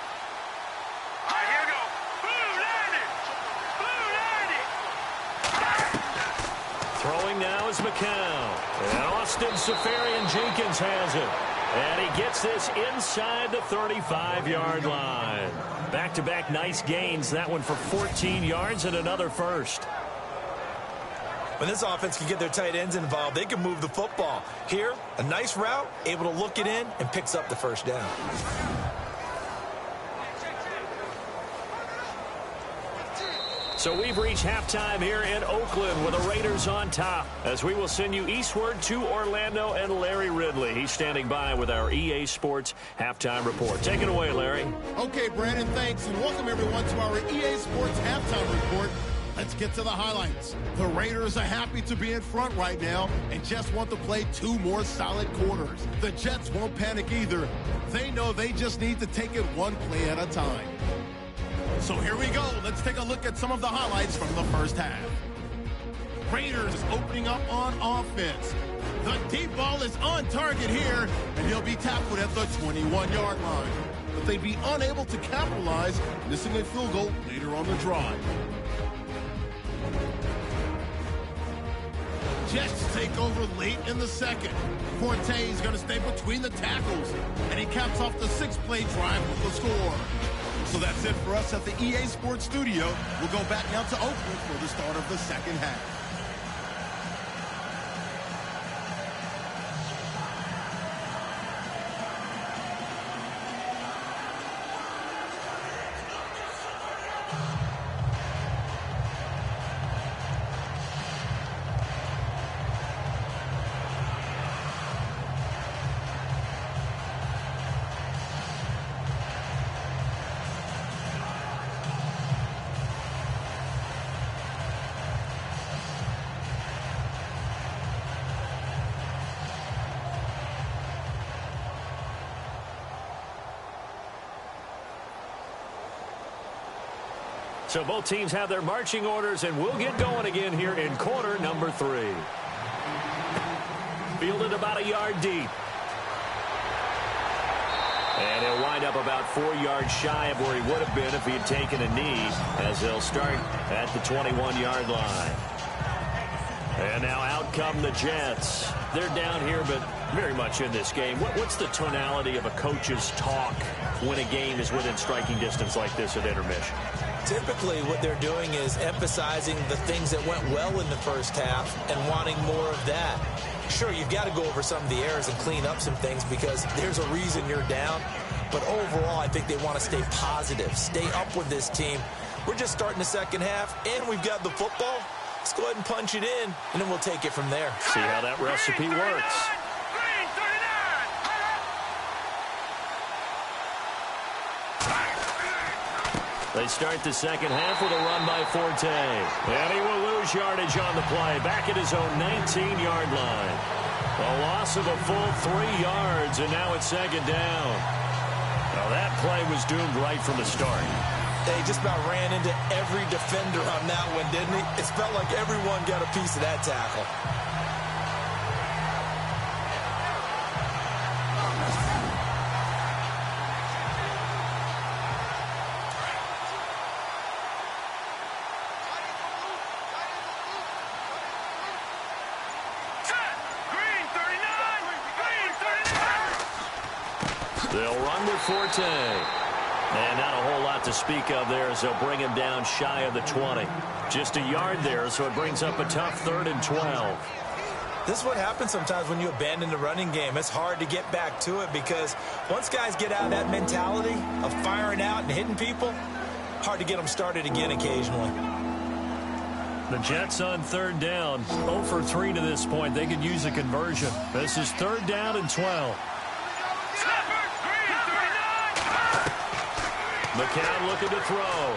All right, here we go. Blue 90. Blue 90. Throwing now is McCown. And Austin Safarian-Jenkins has it. And he gets this inside the 35-yard line. Back-to-back nice gains. That one for 14 yards and another first. When this offense can get their tight ends involved, they can move the football. Here, a nice route, able to look it in, and picks up the first down. So we've reached halftime here in Oakland with the Raiders on top, as we will send you eastward to Orlando and Larry Ridley. He's standing by with our EA Sports halftime report. Take it away, Larry. Okay, Brandon, thanks, and welcome everyone to our EA Sports halftime report. Let's get to the highlights. The Raiders are happy to be in front right now and just want to play 2 more solid quarters. The Jets won't panic either. They know they just need to take it 1 play at a time. So here we go. Let's take a look at some of the highlights from the first half. Raiders opening up on offense. The deep ball is on target here, and he'll be tackled at the 21-yard line. But they'd be unable to capitalize, missing a field goal later on the drive. Jets take over late in the second. Forte is going to stay between the tackles, and he caps off the 6-play drive with the score. So that's it for us at the EA Sports Studio. We'll go back now to Oakland for the start of the second half. So both teams have their marching orders, and we'll get going again here in quarter number 3. Fielded about a yard deep. And he'll wind up about 4 yards shy of where he would have been if he had taken a knee, as they'll start at the 21-yard line. And now out come the Jets. They're down here, but very much in this game. What's the tonality of a coach's talk when a game is within striking distance like this at intermission? Typically, what they're doing is emphasizing the things that went well in the first half and wanting more of that. Sure, you've got to go over some of the errors and clean up some things because there's a reason you're down. But overall, I think they want to stay positive, stay up with this team. We're just starting the second half, and we've got the football. Let's go ahead and punch it in, and then we'll take it from there. See how that recipe works. They start the second half with a run by Forte. And he will lose yardage on the play, back at his own 19-yard line. A loss of a full 3 yards, and now it's second down. Now that play was doomed right from the start. They just about ran into every defender on that one, didn't he? It felt like everyone got a piece of that tackle. They'll run with Forte. And not a whole lot to speak of there as they'll bring him down shy of the 20. Just a yard there, so it brings up a tough 3rd and 12. This is what happens sometimes when you abandon the running game. It's hard to get back to it because once guys get out of that mentality of firing out and hitting people, hard to get them started again occasionally. The Jets on 3rd down, 0 for 3 to this point. They could use a conversion. This is 3rd down and 12. McCown looking to throw.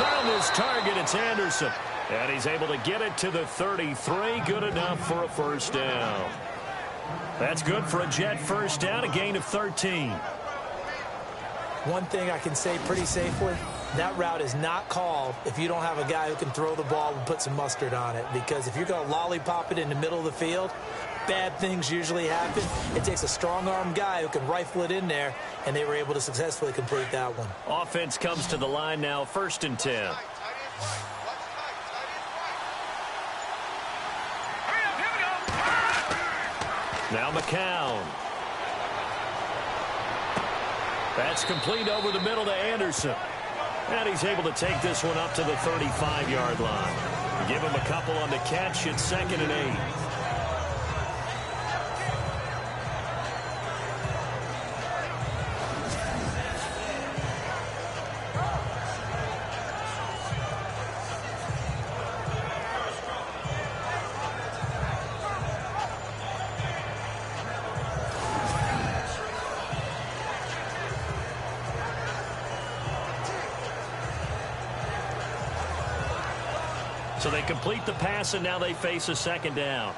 Found his target. It's Anderson. And he's able to get it to the 33. Good enough for a first down. That's good for a Jet first down, a gain of 13. One thing I can say pretty safely, that route is not called if you don't have a guy who can throw the ball and put some mustard on it. Because if you're going to lollipop it in the middle of the field, bad things usually happen. It takes a strong-arm guy who can rifle it in there, and they were able to successfully complete that one. Offense comes to the line now, 1st and 10. Now McCown. That's complete over the middle to Anderson. And he's able to take this one up to the 35-yard line. Give him a couple on the catch. It's 2nd and 8. So they complete the pass, and now they face a 2nd down.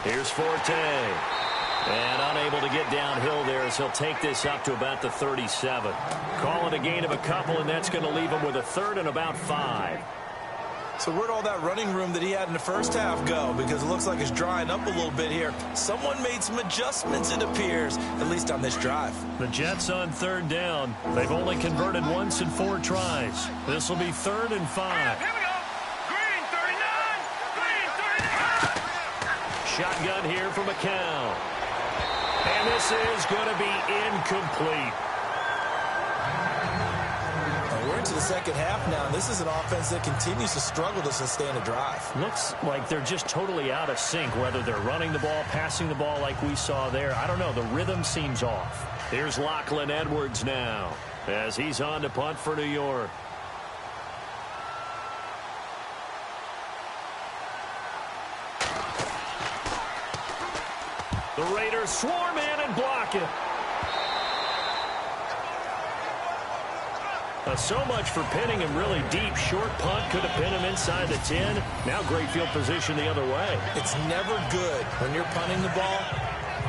Here's Forte. And unable to get downhill there as he'll take this up to about the 37. Call it a gain of a couple, and that's going to leave him with a 3rd and about 5. So where'd all that running room that he had in the first half go? Because it looks like it's drying up a little bit here. Someone made some adjustments, it appears, at least on this drive. The Jets on 3rd down. They've only converted once in 4 tries. This will be 3rd and 5. Here we go. Green 39. Green 39. Shotgun here for McCown. And this is going to be incomplete. We're into the second half now. This is an offense that continues to struggle to sustain a drive. Looks like they're just totally out of sync, whether they're running the ball, passing the ball like we saw there. I don't know. The rhythm seems off. Here's Lachlan Edwards now as he's on to punt for New York. The Raiders swarm in and block it. So much for pinning him really deep. Short punt could have pinned him inside the 10. Now great field position the other way. It's never good when you're punting the ball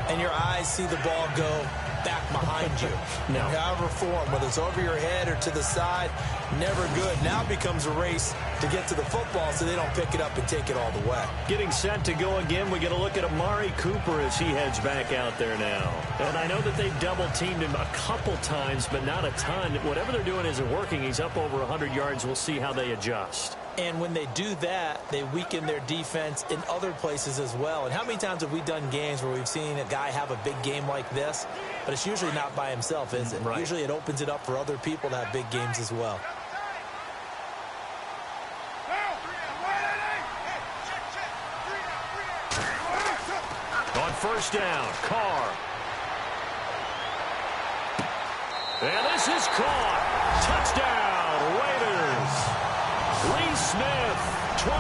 and your eyes see the ball go back behind you. No. However form, whether it's over your head or to the side, never good. Now it becomes a race to get to the football so they don't pick it up and take it all the way. Getting set to go again. We get a look at Amari Cooper as he heads back out there now. And I know that they've double-teamed him a couple times, but not a ton. Whatever they're doing isn't working. He's up over 100 yards. We'll see how they adjust. And when they do that, they weaken their defense in other places as well. And how many times have we done games where we've seen a guy have a big game like this? But it's usually not by himself, is it? Right. Usually it opens it up for other people to have big games as well. On first down, Carr. And this is caught. Touchdown, Raiders. Lee Smith, 23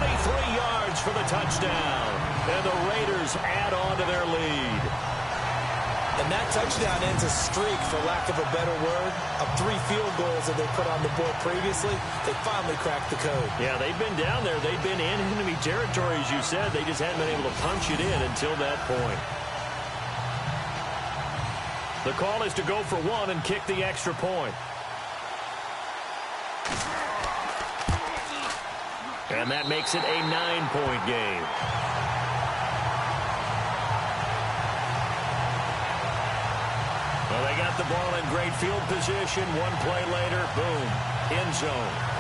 yards for the touchdown. And the Raiders add on to their lead. And that touchdown ends a streak, for lack of a better word, of 3 field goals that they put on the board previously. They finally cracked the code. Yeah, they've been down there. They've been in enemy territory, as you said. They just hadn't been able to punch it in until that point. The call is to go for 1 and kick the extra point. And that makes it a 9-point game. Well, they got the ball in great field position. One play later, boom, end zone.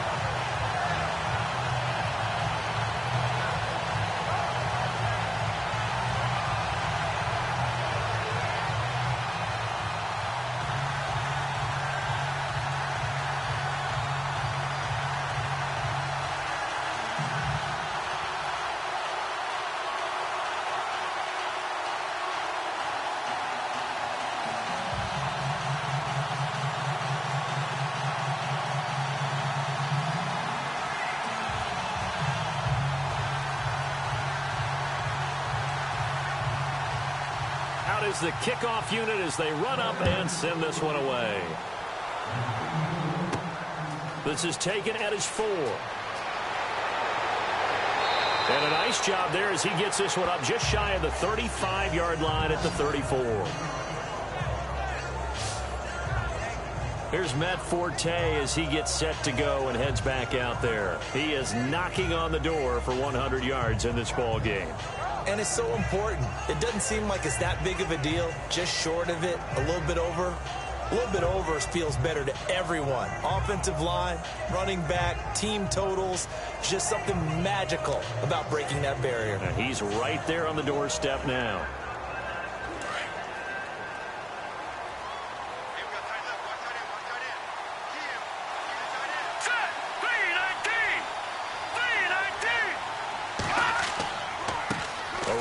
Is the kickoff unit as they run up and send this one away. This is taken at his 4. And a nice job there as he gets this one up just shy of the 35-yard line at the 34. Here's Matt Forte as he gets set to go and heads back out there. He is knocking on the door for 100 yards in this ball game. And it's so important. It doesn't seem like it's that big of a deal. Just short of it, a little bit over. A little bit over feels better to everyone. Offensive line, running back, team totals. Just something magical about breaking that barrier. And he's right there on the doorstep now.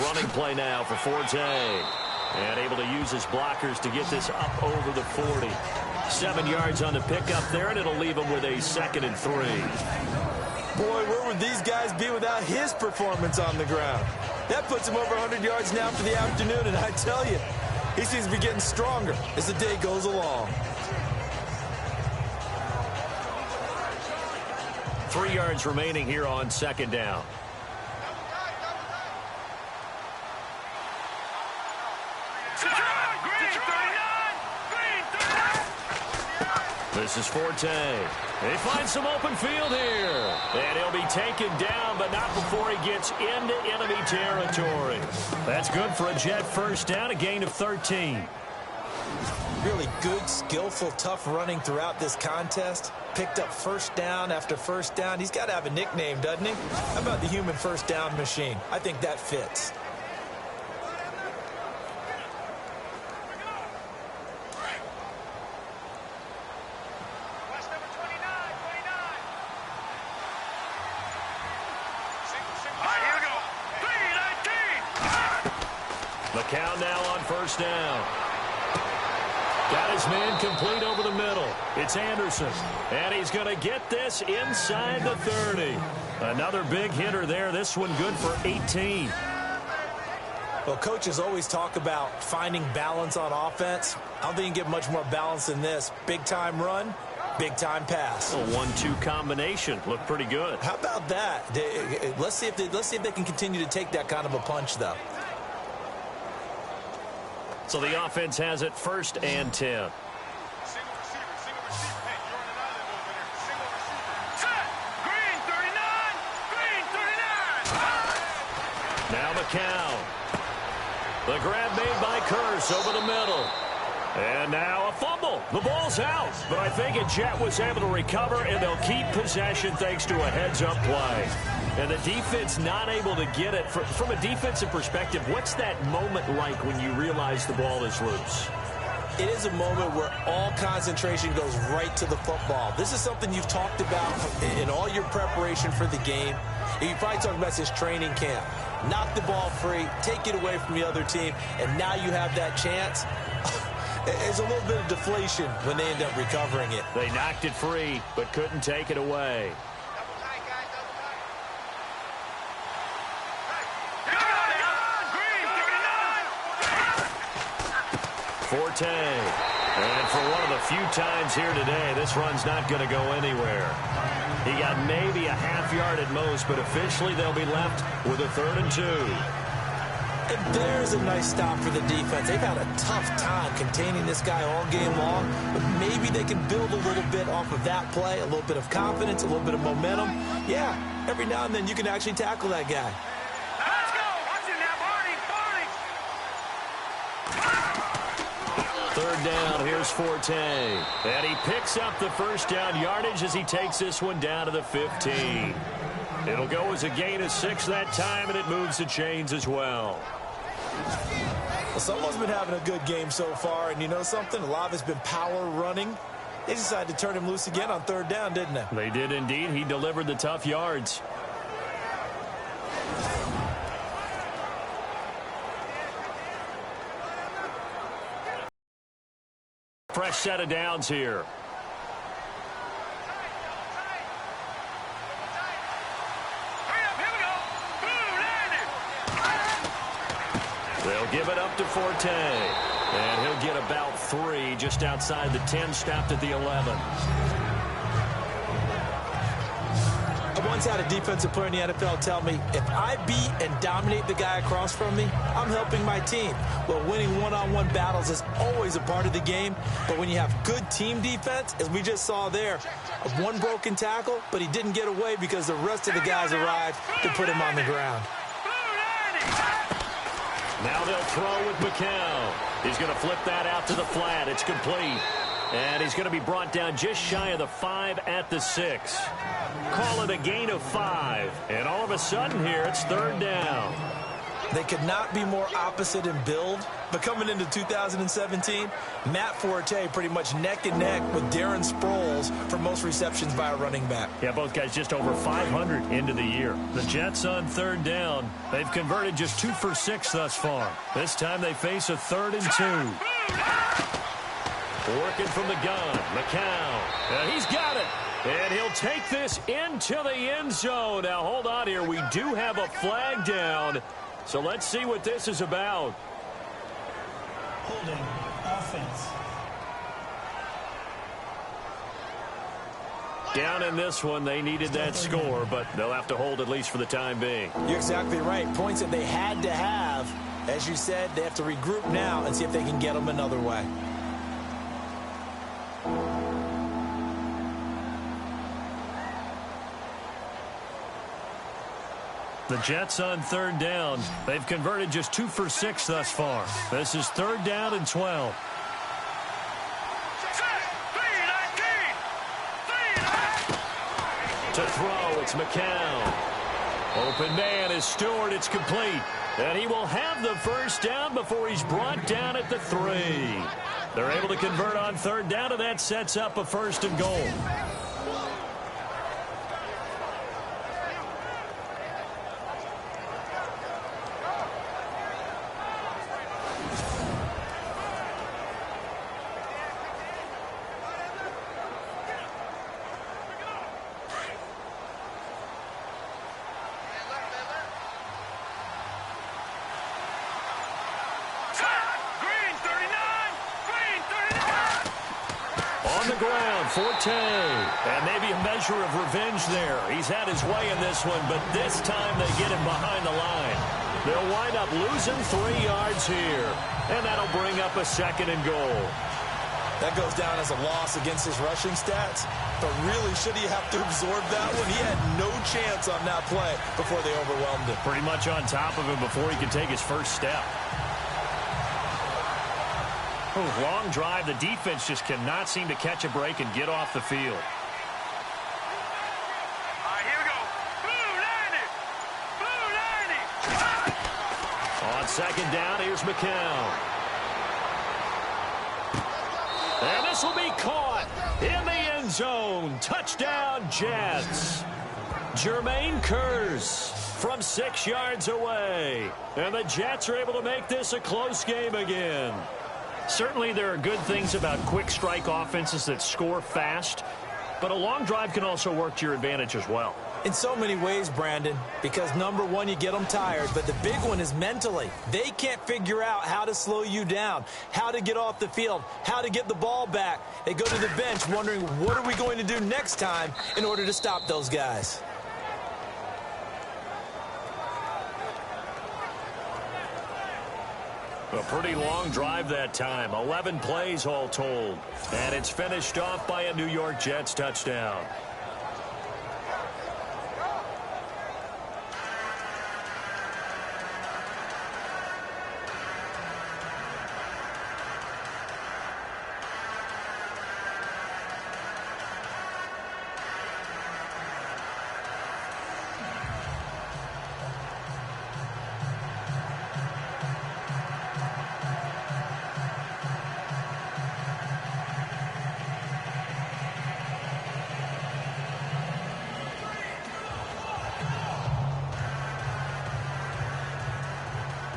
Running play now for Forte. And able to use his blockers to get this up over the 40. 7 yards on the pickup there, and it'll leave him with a 2nd and 3. Boy, where would these guys be without his performance on the ground? That puts him over 100 yards now for the afternoon, and I tell you, he seems to be getting stronger as the day goes along. 3 yards remaining here on 2nd down. This is Forte. They find some open field here. And he'll be taken down, but not before he gets into enemy territory. That's good for a Jet first down, a gain of 13. Really good, skillful, tough running throughout this contest. Picked up first down after first down. He's got to have a nickname, doesn't he? How about the human first down machine? I think that fits. Count now on first down. Got his man complete over the middle. It's Anderson. And he's going to get this inside the 30. Another big hitter there. This one good for 18. Well, coaches always talk about finding balance on offense. I don't think you can get much more balance than this. Big-time run, Big-time pass. A 1-2 combination. Looked pretty good. How about that? Let's see if they can continue to take that kind of a punch, though. So the offense has it 1st and 10. Now McCown. The grab made by Carr over the middle. And now a fumble. The ball's out. But I think Jet was able to recover, and they'll keep possession thanks to a heads-up play. And the defense not able to get it. From a defensive perspective, what's that moment like when you realize the ball is loose? It is a moment where all concentration goes right to the football. This is something you've talked about in all your preparation for the game. You probably talked about this training camp. Knock the ball free, take it away from the other team, and now you have that chance. There's a little bit of deflation when they end up recovering it. They knocked it free, but couldn't take it away. Forte. And for one of the few times here today, this run's not going to go anywhere. He got maybe a half yard at most, but officially they'll be left with a 3rd and 2. And there's a nice stop for the defense. They've had a tough time containing this guy all game long, but maybe they can build a little bit off of that play, a little bit of confidence, a little bit of momentum. Yeah, every now and then you can actually tackle that guy. Let's go. Watch it now, Barney. 3rd down, here's Forte. And he picks up the 1st down yardage as he takes this one down to the 15. It'll go as a gain of 6 that time, and it moves the chains as well. Well, someone's been having a good game so far, and you know something? A lot of it's been power running. They decided to turn him loose again on 3rd down, didn't they? They did indeed. He delivered the tough yards. Fresh set of downs here. They'll give it up to Forte. And he'll get about 3 just outside the 10, stopped at the 11. I once had a defensive player in the NFL tell me, if I beat and dominate the guy across from me, I'm helping my team. Well, winning one-on-one battles is always a part of the game, but when you have good team defense, as we just saw there, one broken tackle, but he didn't get away because the rest of the guys arrived to put him on the ground. Now they'll throw with McCown. He's going to flip that out to the flat. It's complete. And he's going to be brought down just shy of the 5 at the 6. Call it a gain of 5. And all of a sudden here, it's 3rd down. They could not be more opposite in build, but coming into 2017, Matt Forte pretty much neck and neck with Darren Sproles for most receptions by a running back. Yeah, both guys just over 500 into the year. The Jets on 3rd down. They've converted just 2 for 6 thus far. This time they face a 3rd and 2. Working from the gun, McCown. And he's got it. And he'll take this into the end zone. Now, hold on here. We do have a flag down. So let's see what this is about. Holding offense. Down in this one, they needed that score, but they'll have to hold at least for the time being. You're exactly right. Points that they had to have. As you said, they have to regroup now and see if they can get them another way. The Jets on 3rd down. They've converted just 2 for 6 thus far. This is 3rd down and 12. To throw, it's McCown. Open man is Stewart. It's complete. And he will have the 1st down before he's brought down at the 3. They're able to convert on 3rd down, and that sets up a 1st and goal. On the ground, Forte. And maybe a measure of revenge there. He's had his way in this one, but this time they get him behind the line. They'll wind up losing 3 yards here. And that'll bring up a 2nd and goal. That goes down as a loss against his rushing stats. But really, should he have to absorb that one? He had no chance on that play before they overwhelmed him. Pretty much on top of him before he could take his first step. Oh, long drive. The defense just cannot seem to catch a break and get off the field. All right, here we go. Blue 90. Blue 90. On 2nd down, here's McCown. And this will be caught in the end zone. Touchdown, Jets. Jermaine Kearse from 6 yards away. And the Jets are able to make this a close game again. Certainly there are good things about quick strike offenses that score fast, but a long drive can also work to your advantage as well. In so many ways, Brandon, because number one, you get them tired, but the big one is mentally. They can't figure out how to slow you down, how to get off the field, how to get the ball back. They go to the bench wondering, what are we going to do next time in order to stop those guys? A pretty long drive that time, 11 plays all told. And it's finished off by a New York Jets touchdown.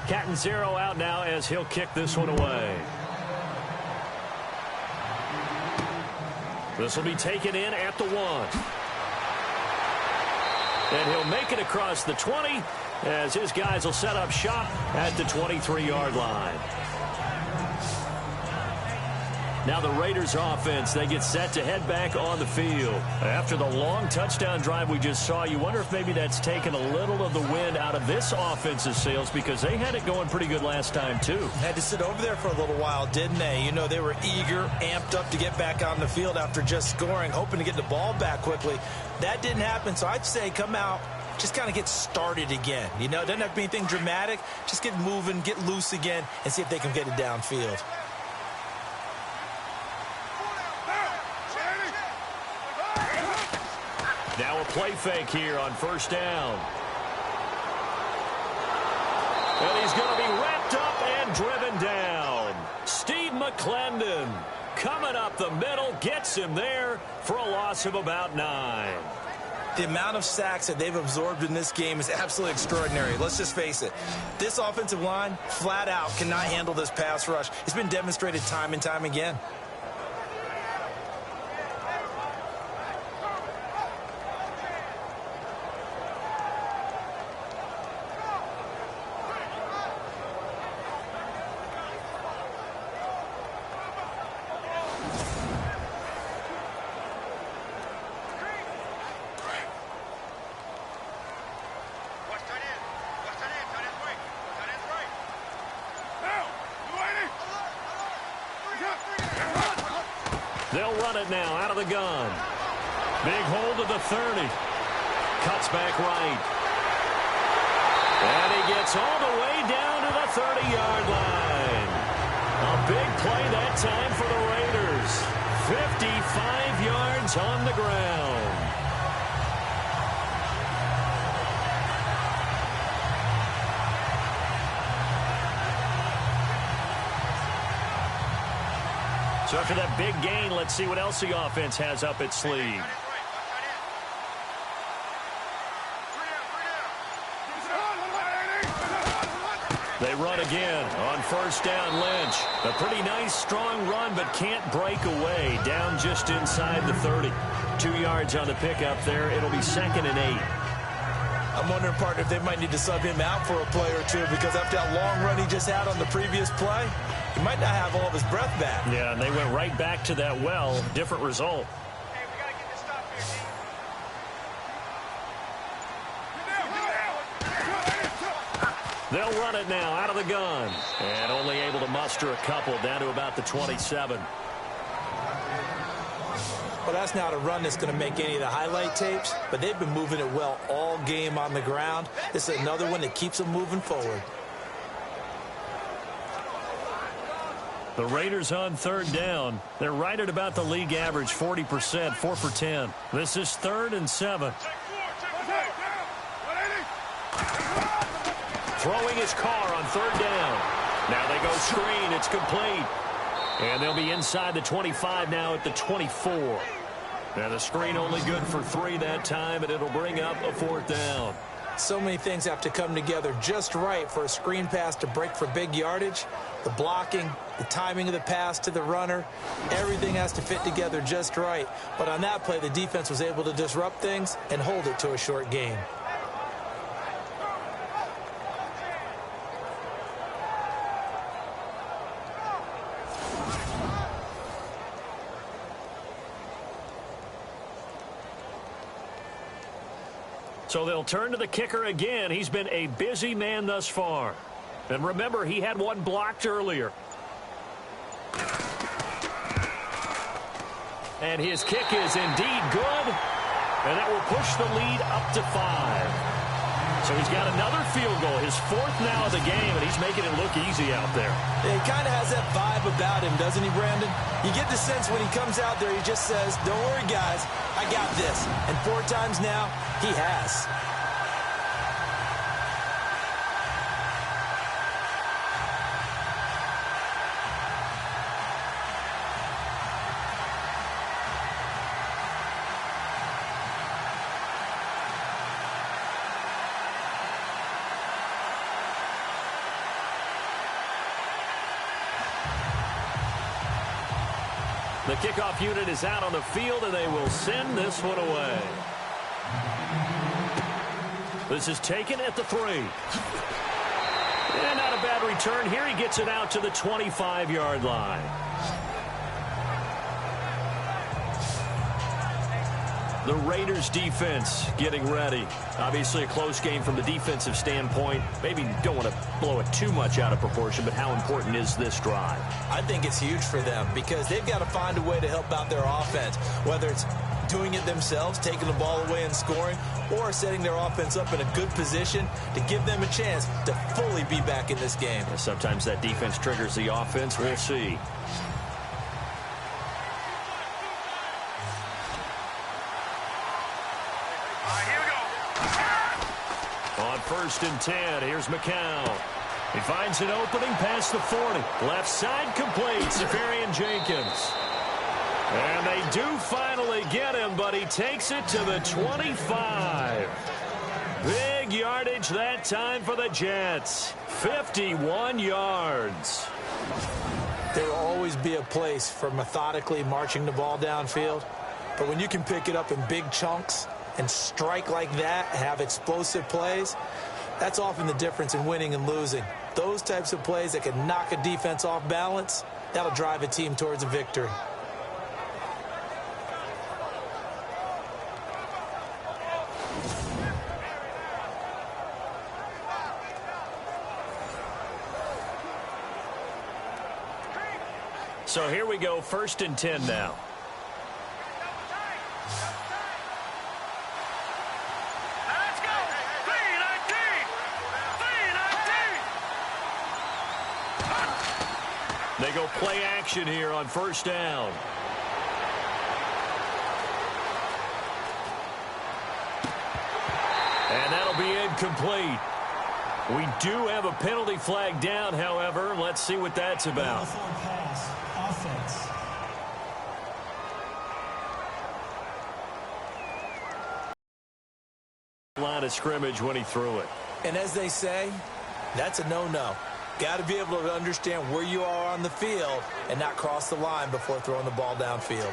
Cat and zero out now as he'll kick this one away. This will be taken in at the 1. And he'll make it across the 20 as his guys will set up shop at the 23-yard line. Now the Raiders offense, they get set to head back on the field. After the long touchdown drive we just saw, you wonder if maybe that's taken a little of the wind out of this offense's sails because they had it going pretty good last time too. Had to sit over there for a little while, didn't they? You know, they were eager, amped up to get back on the field after just scoring, hoping to get the ball back quickly. That didn't happen, so I'd say come out, just kind of get started again. You know, it doesn't have to be anything dramatic. Just get moving, get loose again, and see if they can get it downfield. Now a play fake here on 1st down. And he's going to be wrapped up and driven down. Steve McClendon coming up the middle, gets him there for a loss of about 9. The amount of sacks that they've absorbed in this game is absolutely extraordinary. Let's just face it. This offensive line, flat out, cannot handle this pass rush. It's been demonstrated time and time again. They'll run it now out of the gun. Big hold of the 30. Cuts back right. And he gets all the way down to the 30-yard line. A big play that time for the Raiders. 55 yards on the ground. So after that big gain, let's see what else the offense has up its sleeve. They run again on 1st down. Lynch. A pretty nice, strong run, but can't break away. Down just inside the 30. 2 yards on the pickup there. It'll be 2nd and 8. I'm wondering, partner, if they might need to sub him out for a play or two because after that long run he just had on the previous play, he might not have all of his breath back. Yeah, and they went right back to that well. Different result. Hey, we got to get this stop here, They'll run it now out of the gun. And only able to muster a couple down to about the 27. Well, that's not a run that's going to make any of the highlight tapes, but they've been moving it well all game on the ground. This is another one that keeps them moving forward. The Raiders on third down. They're right at about the league average, 40%, 4 for 10. This is 3rd and 7. Throwing his Carr on 3rd down. Now they go screen. It's complete. And they'll be inside the 25 now at the 24. Now the screen only good for 3 that time, and it'll bring up a 4th down. So many things have to come together just right for a screen pass to break for big yardage. The blocking, the timing of the pass to the runner, everything has to fit together just right. But on that play, the defense was able to disrupt things and hold it to a short gain. So they'll turn to the kicker again. He's been a busy man thus far. And remember, he had one blocked earlier. And his kick is indeed good. And that will push the lead up to 5. So he's got another field goal, his 4th now of the game, and he's making it look easy out there. Yeah, he kind of has that vibe about him, doesn't he, Brandon? You get the sense when he comes out there, he just says, don't worry, guys, I got this. And 4 times now, he has. The kickoff unit is out on the field, and they will send this one away. This is taken at the 3. And not a bad return here. He gets it out to the 25-yard line. The Raiders defense getting ready. Obviously a close game from the defensive standpoint. Maybe don't want to blow it too much out of proportion, but how important is this drive? I think it's huge for them because they've got to find a way to help out their offense, whether it's doing it themselves, taking the ball away and scoring, or setting their offense up in a good position to give them a chance to fully be back in this game. And sometimes that defense triggers the offense. We'll see. On 1st and 10, here's McCown. He finds an opening past the 40. Left side complete, Safarian Jenkins. And they do finally get him, but he takes it to the 25. Big yardage that time for the Jets. 51 yards. There will always be a place for methodically marching the ball downfield. But when you can pick it up in big chunks and strike like that, have explosive plays, that's often the difference in winning and losing. Those types of plays that can knock a defense off balance, that'll drive a team towards a victory. So here we go, 1st and 10 now. Let's go. 3-19. They go play action here on 1st down. And that'll be incomplete. We do have a penalty flag down, however. Let's see what that's about. Pass, offense. Line of scrimmage when he threw it. And as they say, that's a no-no. Got to be able to understand where you are on the field and not cross the line before throwing the ball downfield.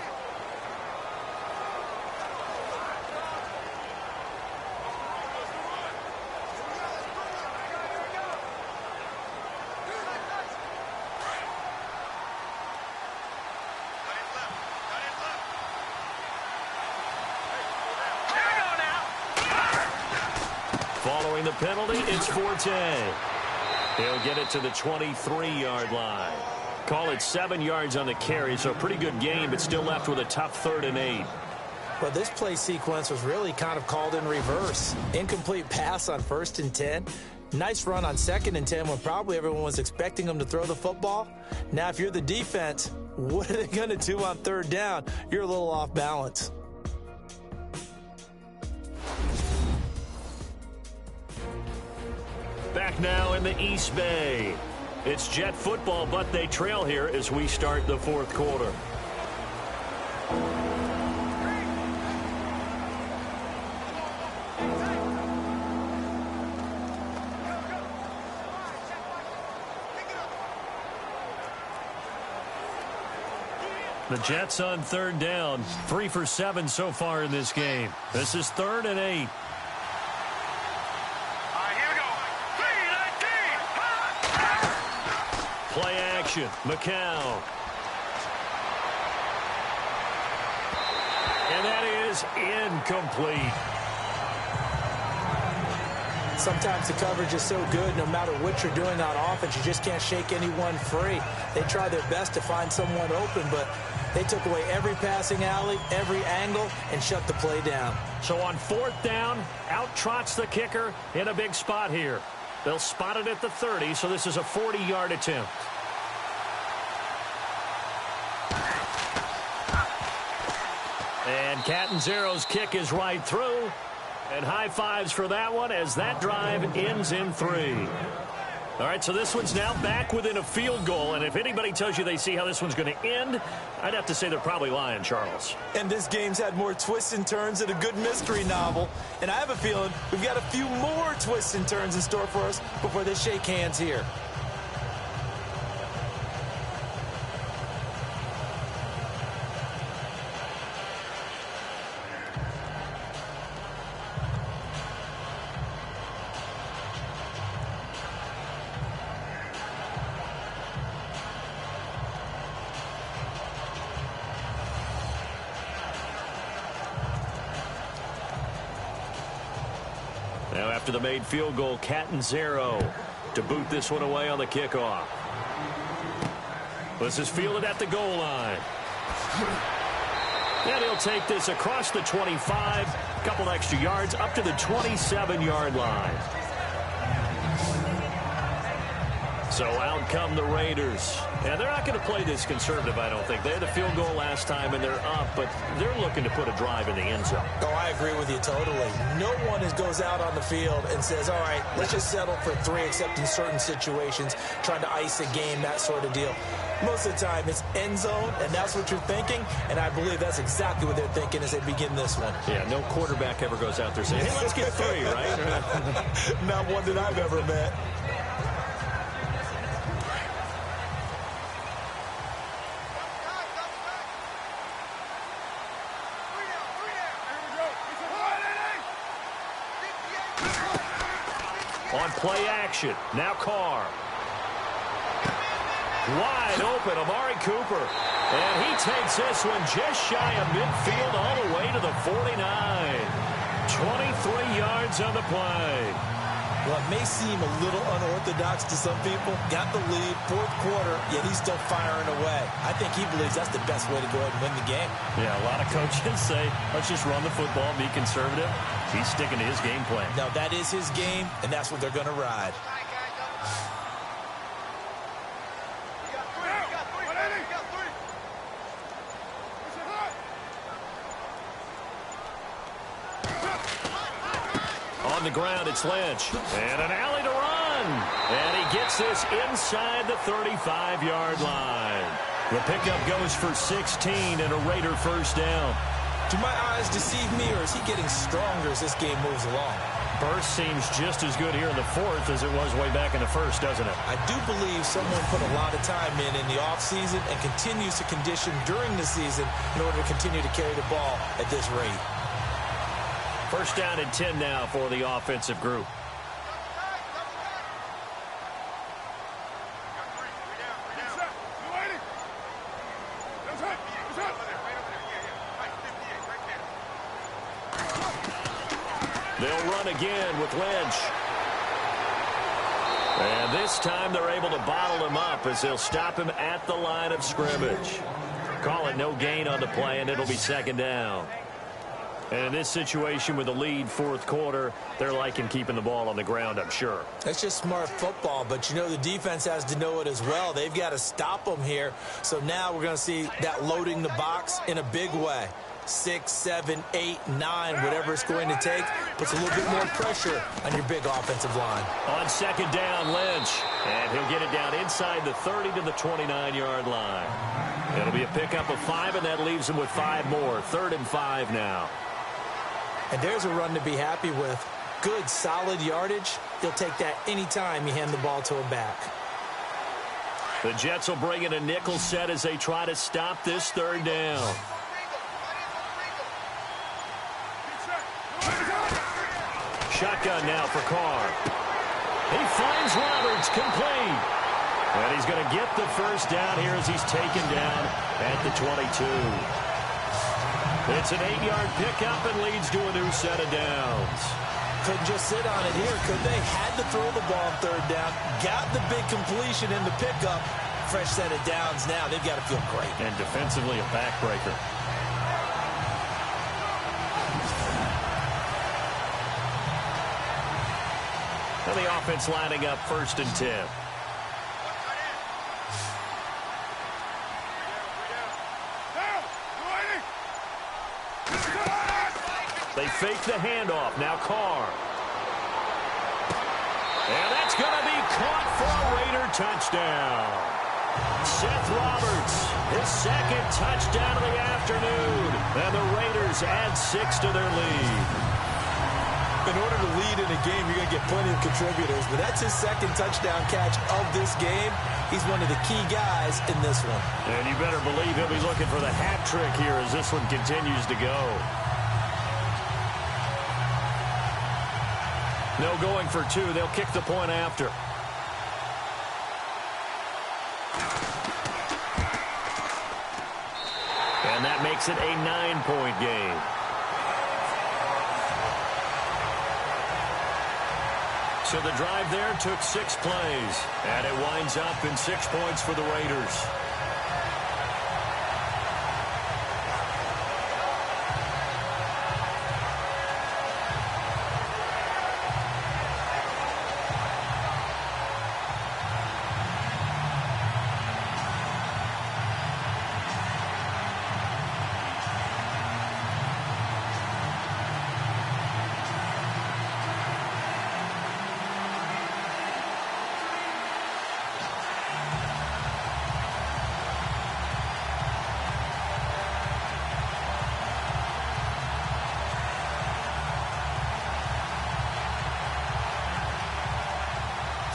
Following the penalty, it's Forte. He'll get it to the 23-yard line. Call it 7 yards on the carry, so a pretty good game, but still left with a tough 3rd and 8. Well, this play sequence was really kind of called in reverse. Incomplete pass on 1st and 10. Nice run on 2nd and 10 when probably everyone was expecting them to throw the football. Now, if you're the defense, what are they going to do on 3rd down? You're a little off balance. Back now in the East Bay. It's Jet football, but they trail here as we start the 4th quarter. The Jets on 3rd down, 3 for 7 so far in this game. This is 3rd and 8. Play action, McCown. And that is incomplete. Sometimes the coverage is so good, no matter what you're doing on offense, you just can't shake anyone free. They try their best to find someone open, but they took away every passing alley, every angle, and shut the play down. So on 4th down, out trots the kicker in a big spot here. They'll spot it at the 30, so this is a 40-yard attempt. And Catanzaro's kick is right through. And high fives for that one as that drive ends in 3. All right, so this one's now back within a field goal. And if anybody tells you they see how this one's going to end, I'd have to say they're probably lying, Charles. And this game's had more twists and turns than a good mystery novel. And I have a feeling we've got a few more twists and turns in store for us before they shake hands here. Now after the made field goal, Catanzaro to boot this one away on the kickoff. This is fielded at the goal line. And he'll take this across the 25, a couple extra yards, up to the 27-yard line. So out come the Raiders. And they're not going to play this conservative, I don't think. They had a field goal last time, and they're up, but they're looking to put a drive in the end zone. Oh, I agree with you totally. No one goes out on the field and says, all right, let's just settle for 3, except in certain situations, trying to ice a game, that sort of deal. Most of the time, it's end zone, and that's what you're thinking, and I believe that's exactly what they're thinking as they begin this one. Yeah, no quarterback ever goes out there saying, hey, let's get 3, right? Not one that I've ever met. On play action, now Carr. Wide open, Amari Cooper. And he takes this one just shy of midfield all the way to the 49. 23 yards on the play. Well, it may seem a little unorthodox to some people. Got the lead, 4th quarter, yet he's still firing away. I think he believes that's the best way to go ahead and win the game. Yeah, a lot of coaches say, let's just run the football, be conservative. He's sticking to his game plan. Now, that is his game, and that's what they're going to ride. On the ground, it's Lynch. And an alley to run. And he gets this inside the 35-yard line. The pickup goes for 16 and a Raider 1st down. Do my eyes deceive me, or is he getting stronger as this game moves along? Burst seems just as good here in the 4th as it was way back in the 1st, doesn't it? I do believe someone put a lot of time in the offseason and continues to condition during the season in order to continue to carry the ball at this rate. 1st down and 10 now for the offensive group. They'll run again with Lynch. And this time they're able to bottle him up as they'll stop him at the line of scrimmage. Call it no gain on the play, and it'll be second down. And in this situation with the lead fourth quarter, they're liking keeping the ball on the ground, I'm sure. That's just smart football, but you know the defense has to know it as well. They've got to stop them here. So now we're going to see that loading the box in a big way. 6, 7, 8, 9, whatever it's going to take, puts a little bit more pressure on your big offensive line. On second down, Lynch. And he'll get it down inside the 30 to the 29-yard line. It'll be a pickup of 5, and that leaves him with 5 more. 3rd and 5 now. And there's a run to be happy with. Good, solid yardage. He'll take that anytime you hand the ball to him back. The Jets will bring in a nickel set as they try to stop this 3rd down. Shotgun now for Carr. He finds Roberts, complete. And he's going to get the first down here as he's taken down at the 22. It's an 8-yard pickup and leads to a new set of downs. Couldn't just sit on it here, could they? Had to throw the ball on 3rd down. Got the big completion in the pickup. Fresh set of downs now. They've got to feel great. And defensively a backbreaker. And the offense lining up 1st and 10. They fake the handoff. Now Carr. And that's going to be caught for a Raider touchdown. Seth Roberts, his 2nd touchdown of the afternoon. And the Raiders add 6 to their lead. In order to lead in a game, you're going to get plenty of contributors, but that's his 2nd touchdown catch of this game. He's one of the key guys in this one. And you better believe he'll be looking for the hat trick here as this one continues to go. No going for 2. They'll kick the point after. And that makes it a 9-point game. So the drive there took 6 plays, and it winds up in 6 points for the Raiders.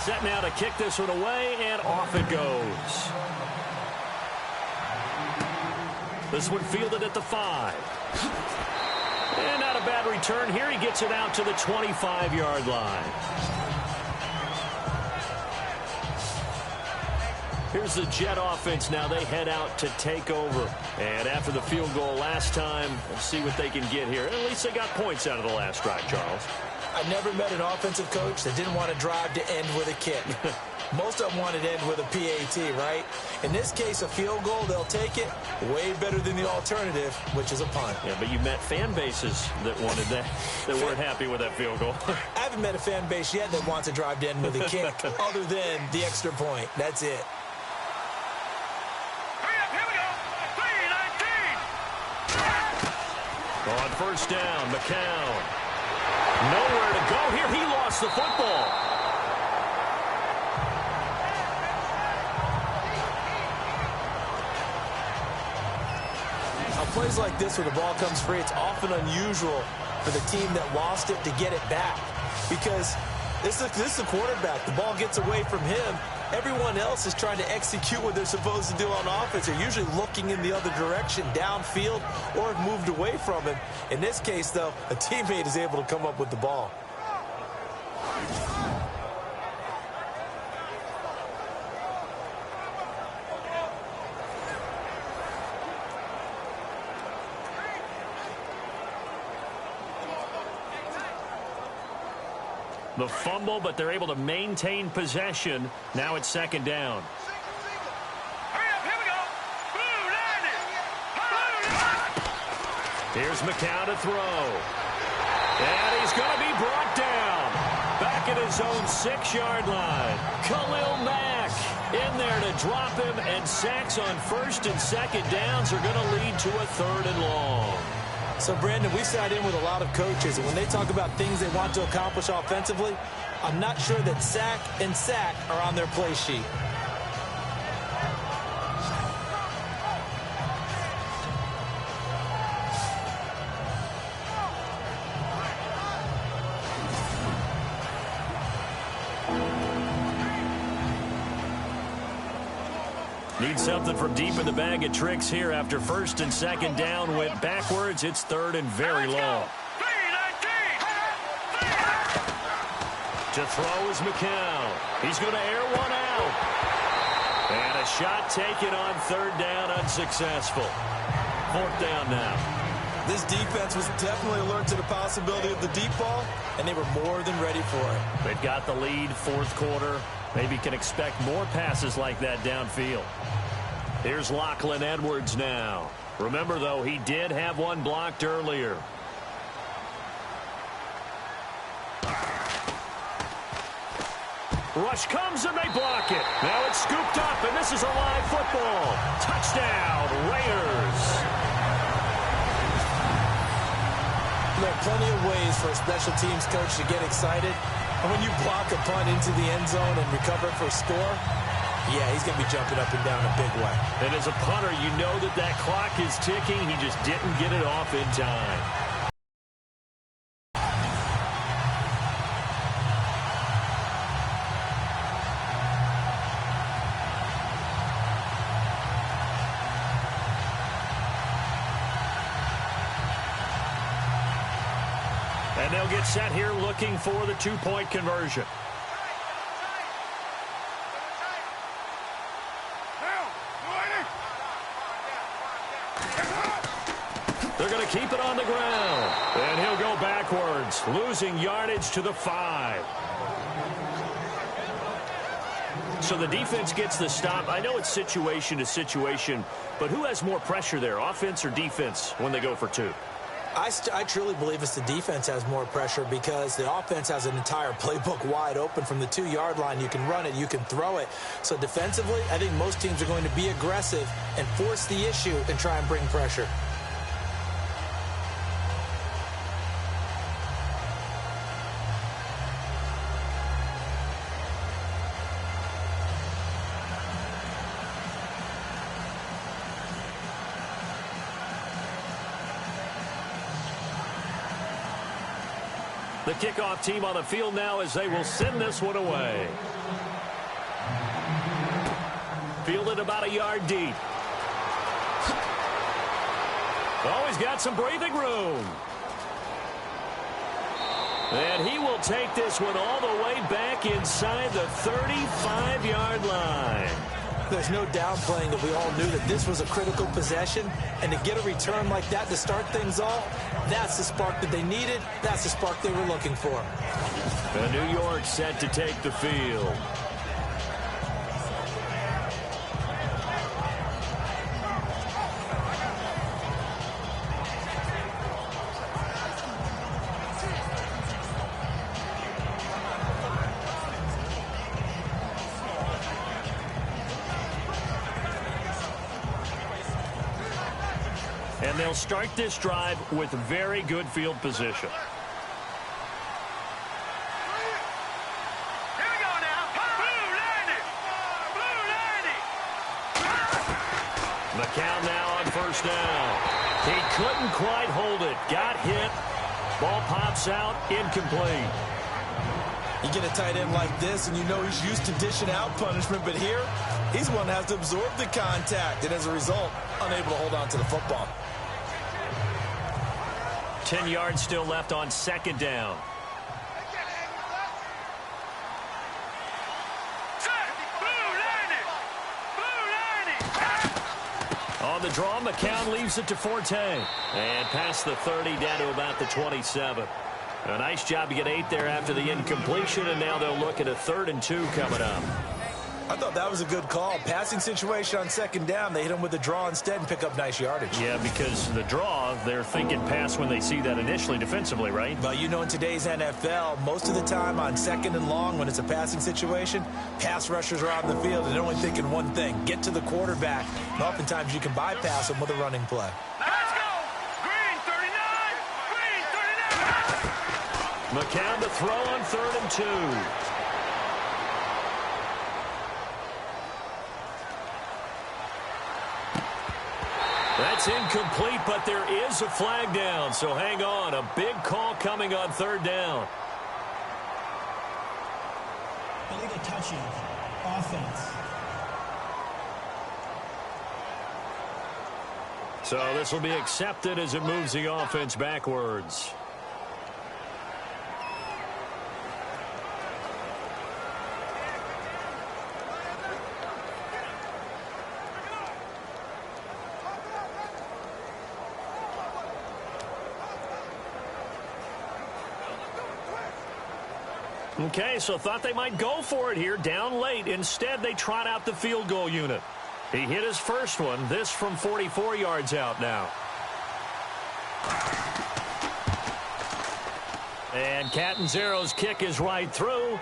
Set now to kick this one away, and off it goes. This one fielded at the 5. And not a bad return here. He gets it out to the 25-yard line. Here's the Jet offense now. They head out to take over. And after the field goal last time, we'll see what they can get here. At least they got points out of the last drive, Charles. I never met an offensive coach that didn't want to drive to end with a kick. Most of them wanted to end with a PAT, right? In this case, a field goal, they'll take it. Way better than the alternative, which is a punt. Yeah, but you met fan bases that wanted that, that weren't happy with that field goal. I haven't met a fan base yet that wants to drive to end with a kick, other than the extra point. That's it. On 1st down, McCown. Nowhere to go here. He lost the football. Now, plays like this where the ball comes free, it's often unusual for the team that lost it to get it back. Because this is a quarterback. The ball gets away from him. Everyone else is trying to execute what they're supposed to do on offense. They're usually looking in the other direction, downfield, or have moved away from him. In this case, though, a teammate is able to come up with the ball. The fumble, but they're able to maintain possession. Now it's second down. Hurry up, here we go. Blue line it. Here's McCown to throw. And he's going to be brought down. Back at his own 6-yard line. Khalil Mack in there to drop him, and sacks on first and second downs are going to lead to a 3rd and long. So, Brandon, we've sat in with a lot of coaches, and when they talk about things they want to accomplish offensively, I'm not sure that sack and sack are on their play sheet. Need something from deep in the bag of tricks here after first and second down went backwards. It's 3rd and very long. To throw is McCown. He's going to air one out. And a shot taken on 3rd down, unsuccessful. 4th down now. This defense was definitely alert to the possibility of the deep ball, and they were more than ready for it. They've got the lead, 4th quarter. Maybe can expect more passes like that downfield. Here's Lachlan Edwards now. Remember, though, he did have one blocked earlier. Rush comes and they block it. Now it's scooped up, and this is a live football. Touchdown, Raiders. There are plenty of ways for a special teams coach to get excited. And when you block a punt into the end zone and recover for a score, yeah, he's going to be jumping up and down a big way. And as a punter, you know that that clock is ticking. He just didn't get it off in time. And they'll get set here looking for the 2-point conversion. They're going to keep it on the ground. And he'll go backwards, losing yardage to the 5. So the defense gets the stop. I know it's situation to situation, but who has more pressure there, offense or defense, when they go for 2? I truly believe it's the defense has more pressure because the offense has an entire playbook wide open from the 2-yard line. You can run it, you can throw it. So defensively, I think most teams are going to be aggressive and force the issue and try and bring pressure. The kickoff team on the field now as they will send this one away. Fielded about a yard deep. Oh, he's got some breathing room. And he will take this one all the way back inside the 35-yard line. There's no downplaying that we all knew that this was a critical possession, and to get a return like that to start things off, that's the spark that they needed. That's the spark they were looking for. And New York set to take the field. And they'll start this drive with very good field position. Here we go now. Blue landed. Blue landed. McCown now on first down. He couldn't quite hold it. Got hit. Ball pops out. Incomplete. You get a tight end like this, and you know he's used to dishing out punishment, but here, he's the one that has to absorb the contact, and as a result, unable to hold on to the football. 10 yards still left on second down. On the draw, McCown leaves it to Forte. And past the 30 down to about the 27. A nice job to get 8 there after the incompletion, and now they'll look at a 3rd and 2 coming up. I thought that was a good call. Passing situation on 2nd down. They hit him with the draw instead and pick up nice yardage. Yeah, because the draw, they're thinking pass when they see that initially defensively, right? But you know, in today's NFL, most of the time on 2nd and long, when it's a passing situation, pass rushers are on the field and they're only thinking one thing: get to the quarterback. And oftentimes you can bypass them with a running play. Let's go! Green 39! Green 39! McCown to throw on 3rd and 2. That's incomplete, but there is a flag down, so hang on. A big call coming on 3rd down. Illegal touching. Offense. So this will be accepted as it moves the offense backwards. Okay, so thought they might go for it here, down late. Instead, they trot out the field goal unit. He hit his first one, this from 44 yards out now. And Catanzaro's kick is right through,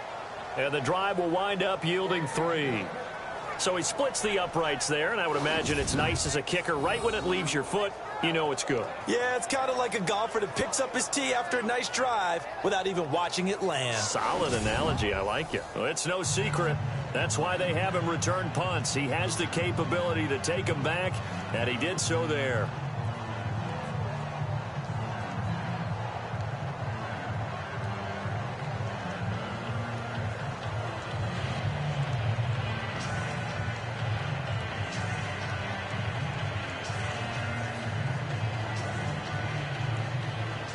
and the drive will wind up yielding 3. So he splits the uprights there, and I would imagine it's nice as a kicker. Right when it leaves your foot, you know it's good. Yeah, it's kind of like a golfer that picks up his tee after a nice drive without even watching it land. Solid analogy. I like it. Well, it's no secret. That's why they have him return punts. He has the capability to take them back, and he did so there.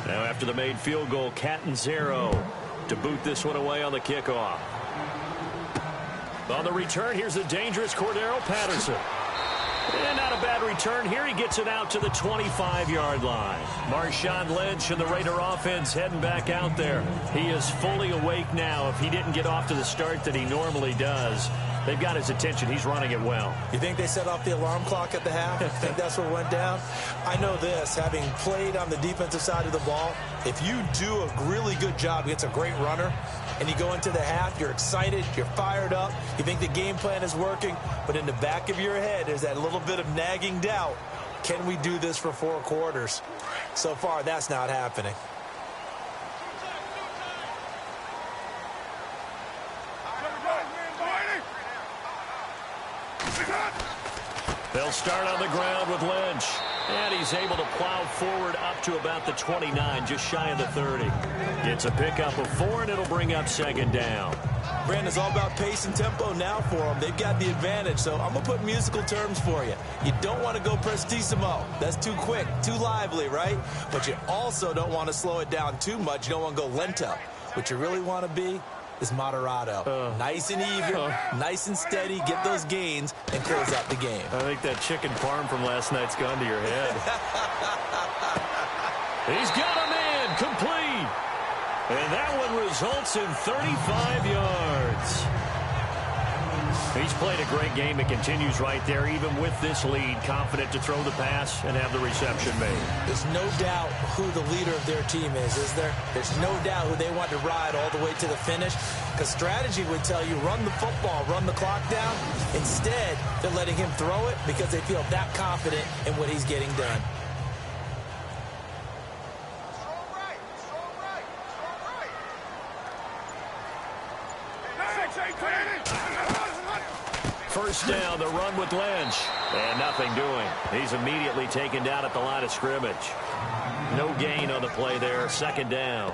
Now after the made field goal, Catanzaro to boot this one away on the kickoff. On the return, here's the dangerous Cordero Patterson. And not a bad return here. He gets it out to the 25-yard line. Marshawn Lynch and the Raider offense heading back out there. He is fully awake now. If he didn't get off to the start that he normally does, they've got his attention. He's running it well. You think they set off the alarm clock at the half? You think that's what went down? I know this, having played on the defensive side of the ball, if you do a really good job against a great runner, and you go into the half, you're excited, you're fired up, you think the game plan is working, but in the back of your head there's that little bit of nagging doubt. Can we do this for 4 quarters? So far, that's not happening. They'll start on the ground with Lynch. And he's able to plow forward up to about the 29, just shy of the 30. Gets a pickup of 4, and it'll bring up 2nd down. Brandon, it's all about pace and tempo now for them. They've got the advantage, so I'm going to put musical terms for you. You don't want to go prestissimo. That's too quick, too lively, right? But you also don't want to slow it down too much. You don't want to go lento. What you really want to be is moderato. Nice and even, nice and steady, get those gains, and close out the game. I think that chicken parm from last night's gone to your head. He's got a man, complete. And that one results in 35 yards. He's played a great game. It continues right there, even with this lead, confident to throw the pass and have the reception made. There's no doubt who the leader of their team is there? There's no doubt who they want to ride all the way to the finish, because strategy would tell you run the football, run the clock down. Instead, they're letting him throw it because they feel that confident in what he's getting done. First down, the run with Lynch. And nothing doing. He's immediately taken down at the line of scrimmage. No gain on the play there. 2nd down.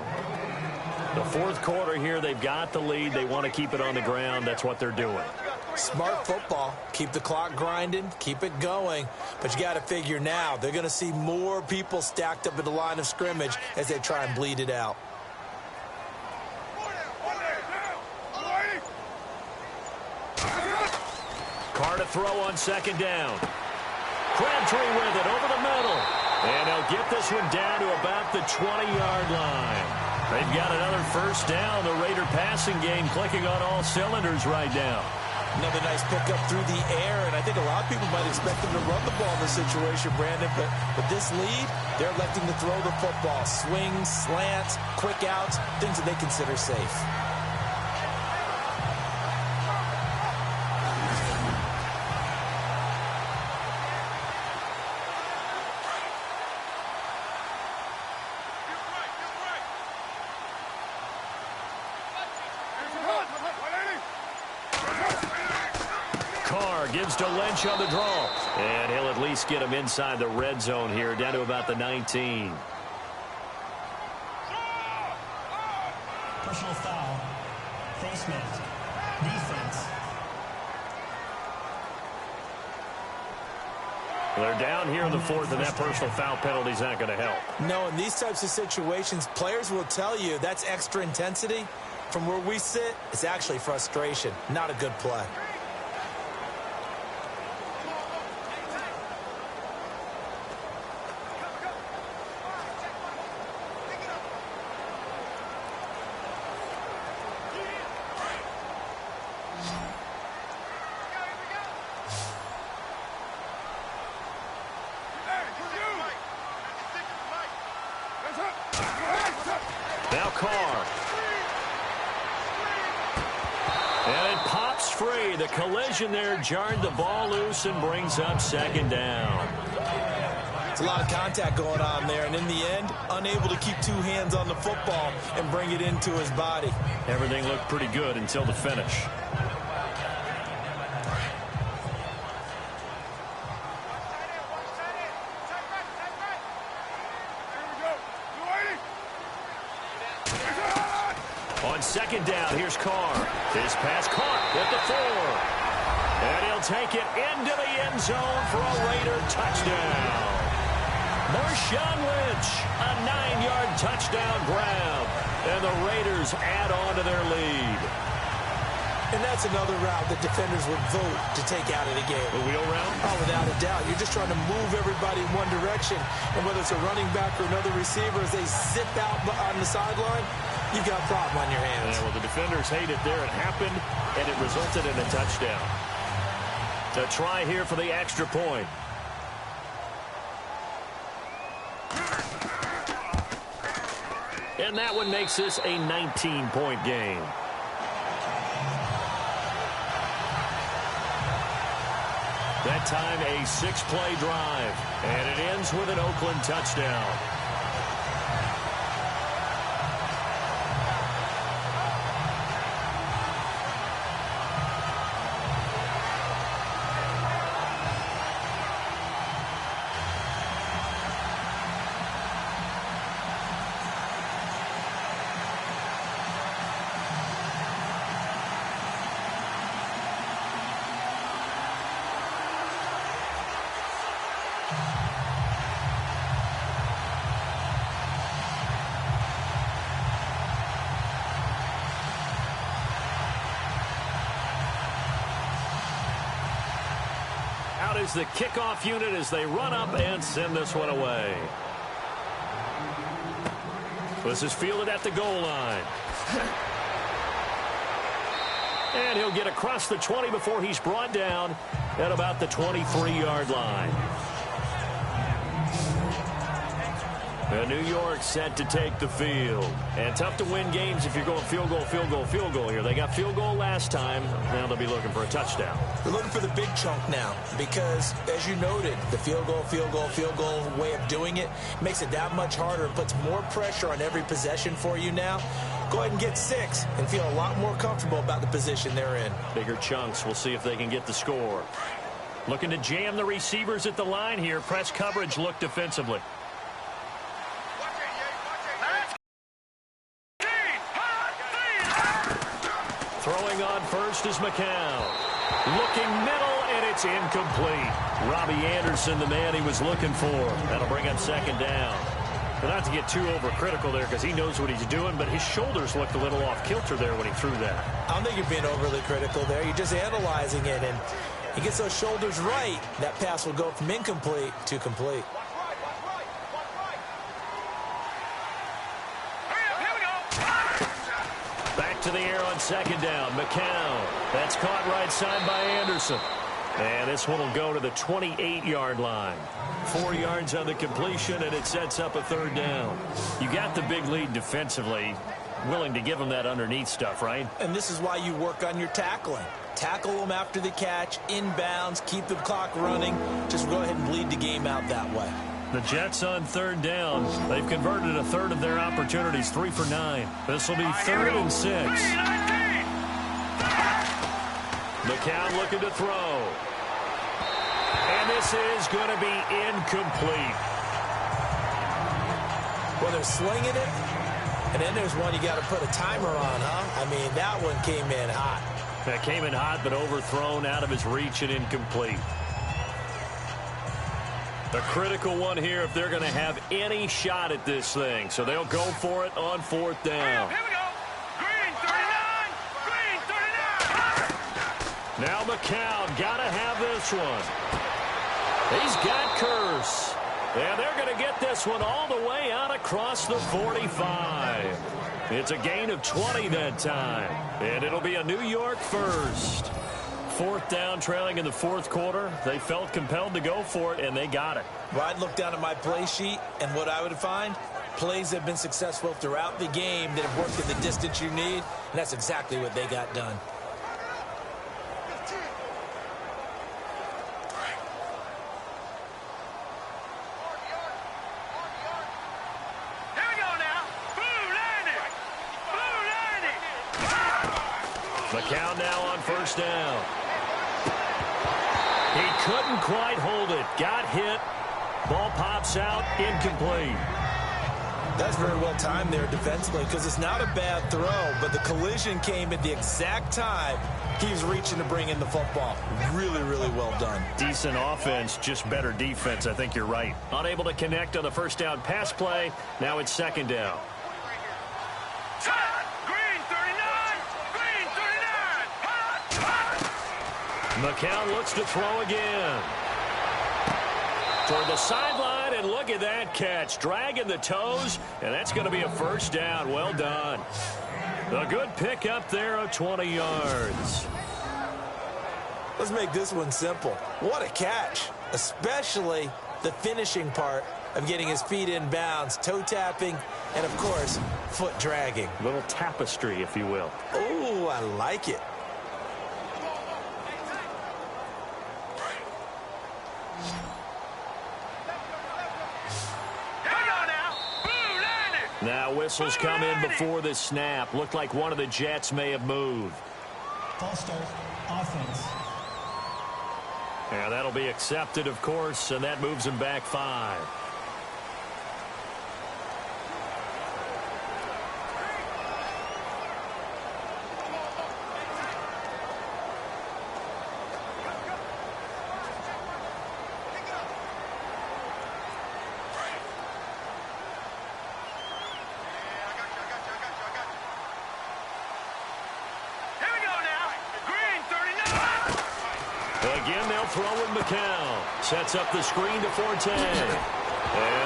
The 4th quarter here, they've got the lead. They want to keep it on the ground. That's what they're doing. Smart football. Keep the clock grinding. Keep it going. But you got to figure now, they're going to see more people stacked up at the line of scrimmage as they try and bleed it out. Carr to throw on 2nd down. Crabtree with it over the middle. And they'll get this one down to about the 20-yard line. They've got another first down. The Raider passing game clicking on all cylinders right now. Another nice pickup through the air, and I think a lot of people might expect them to run the ball in this situation, Brandon, but with this lead, they're electing to throw the football. Swings, slants, quick outs, things that they consider safe. Carr gives to Lynch on the draw. And he'll at least get him inside the red zone here, down to about the 19. Personal foul. Face mask. Defense. They're down here in the fourth, and that personal foul penalty is not going to help. No, in these types of situations, players will tell you that's extra intensity. From where we sit, it's actually frustration, not a good play. Now Carr. And it pops free. The collision there jarred the ball loose and brings up second down. It's a lot of contact going on there, and in the end, unable to keep two hands on the football and bring it into his body. Everything looked pretty good until the finish. On second down, here's Carr. His pass caught at the 4. And he'll take it into the end zone for a Raider touchdown. Marshawn Lynch, a 9-yard touchdown grab. And the Raiders add on to their lead. And that's another route that defenders would vote to take out of the game. The wheel route? Oh, without a doubt. You're just trying to move everybody in one direction. And whether it's a running back or another receiver, as they zip out on the sideline, you've got a problem on your hands. Yeah, well, the defenders hate it there. It happened, and it resulted in a touchdown. The try here for the extra point. And that one makes this a 19-point game. That time, a 6-play drive. And it ends with an Oakland touchdown. Out is the kickoff unit as they run up and send this one away. This is fielded at the goal line. And he'll get across the 20 before he's brought down at about the 23-yard line. And New York set to take the field. And tough to win games if you're going field goal, field goal, field goal here. They got field goal last time. Now they'll be looking for a touchdown. They're looking for the big chunk now because, as you noted, the field goal way of doing it makes it that much harder. It puts more pressure on every possession for you now. Go ahead and get 6 and feel a lot more comfortable about the position they're in. Bigger chunks. We'll see if they can get the score. Looking to jam the receivers at the line here. Press coverage look defensively. Throwing on first is McCown. Looking middle, and it's incomplete. Robbie Anderson, the man he was looking for. That'll bring up second down. But not to get too overcritical there because he knows what he's doing, but his shoulders looked a little off kilter there when he threw that. I don't think you're being overly critical there. You're just analyzing it, and he gets those shoulders right. That pass will go from incomplete to complete. back to the air on second down. McCown. That's caught right side by Anderson. And this one will go to the 28-yard line. 4 yards on the completion, and it sets up a third down. You got the big lead defensively. Willing to give them that underneath stuff, right? And this is why you work on your tackling. Tackle them after the catch, inbounds, keep the clock running. Just go ahead and bleed the game out that way. The Jets on third down. They've converted a third of their opportunities, 3 for 9. This will be 3rd and 6. McCown looking to throw. And this is going to be incomplete. Well, they're slinging it, and then there's one you got to put a timer on, huh? I mean, that one came in hot. That came in hot, but overthrown out of his reach and incomplete. A critical one here if they're going to have any shot at this thing. So they'll go for it on 4th down. Here we go. Green 39. Green 39. Now McCown got to have this one. He's got Curse. And they're going to get this one all the way out across the 45. It's a gain of 20 that time. And it'll be a New York first. 4th down, trailing in the 4th quarter. They felt compelled to go for it, and they got it. Well, I'd look down at my play sheet, and what I would find, plays have been successful throughout the game that have worked at the distance you need, and that's exactly what they got done. McCown now on 1st down. He couldn't quite hold it. Got hit. Ball pops out. Incomplete. That's very well timed there defensively because it's not a bad throw, but the collision came at the exact time he was reaching to bring in the football. Really, really well done. Decent offense, just better defense. I think you're right. Unable to connect on the 1st down pass play. Now it's 2nd down. McCown looks to throw again. Toward the sideline, and look at that catch. Dragging the toes, and that's going to be a 1st down. Well done. A good pickup there of 20 yards. Let's make this one simple. What a catch, especially the finishing part of getting his feet in bounds, toe tapping, and, of course, foot dragging. A little tapestry, if you will. Oh, I like it. Now whistles come in before the snap. Looked like one of the Jets may have moved. False start, offense. Yeah, that'll be accepted, of course, and that moves him back 5. Again, they'll throw in McCown. Sets up the screen to Forte. And,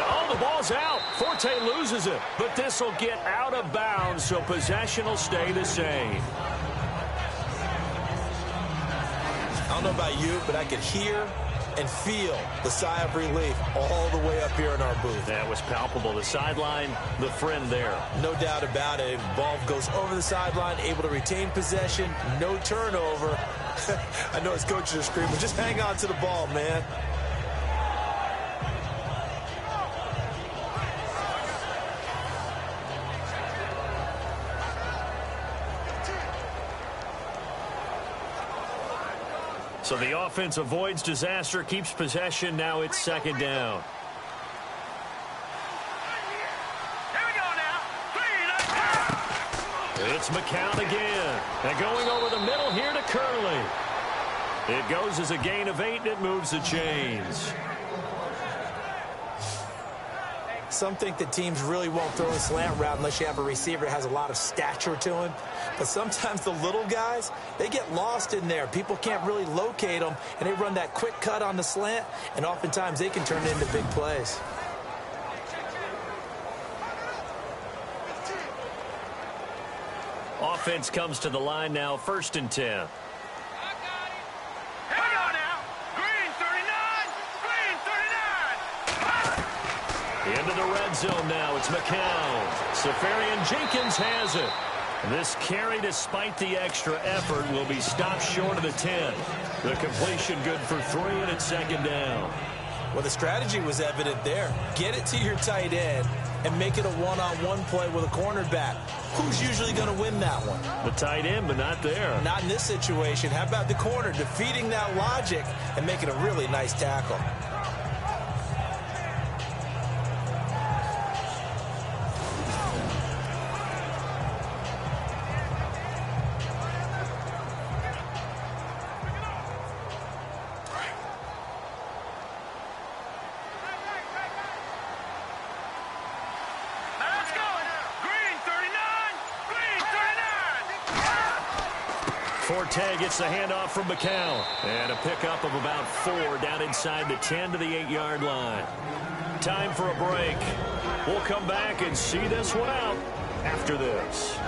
oh, the ball's out. Forte loses it. But this will get out of bounds, so possession will stay the same. I don't know about you, but I could hear and feel the sigh of relief all the way up here in our booth. That was palpable. The sideline, the friend there. No doubt about it. Ball goes over the sideline, able to retain possession, no turnover. I know his coaches are screaming, just hang on to the ball, man. So the offense avoids disaster, keeps possession. Now it's 2nd down. It's McCown again. And going over the middle here to Curley. It goes as a gain of 8, and it moves the chains. Some think that teams really won't throw a slant route unless you have a receiver that has a lot of stature to him. But sometimes the little guys, they get lost in there. People can't really locate them, and they run that quick cut on the slant, and oftentimes they can turn it into big plays. Offense comes to the line now, 1st and 10. Here we go now. Green 39. Into the red zone now. It's McCown. Safarian Jenkins has it. This carry, despite the extra effort, will be stopped short of the 10. The completion good for 3, and it's 2nd down. Well, the strategy was evident there. Get it to your tight end and make it a one-on-one play with a cornerback. Who's usually going to win that one? The tight end, but not there. Not in this situation. How about the corner defeating that logic and making a really nice tackle? Let's go. Green 39. Green 39. Forte gets the handoff from McCown. And a pickup of about 4 down inside the 10 to the 8-yard line. Time for a break. We'll come back and see this one out after this.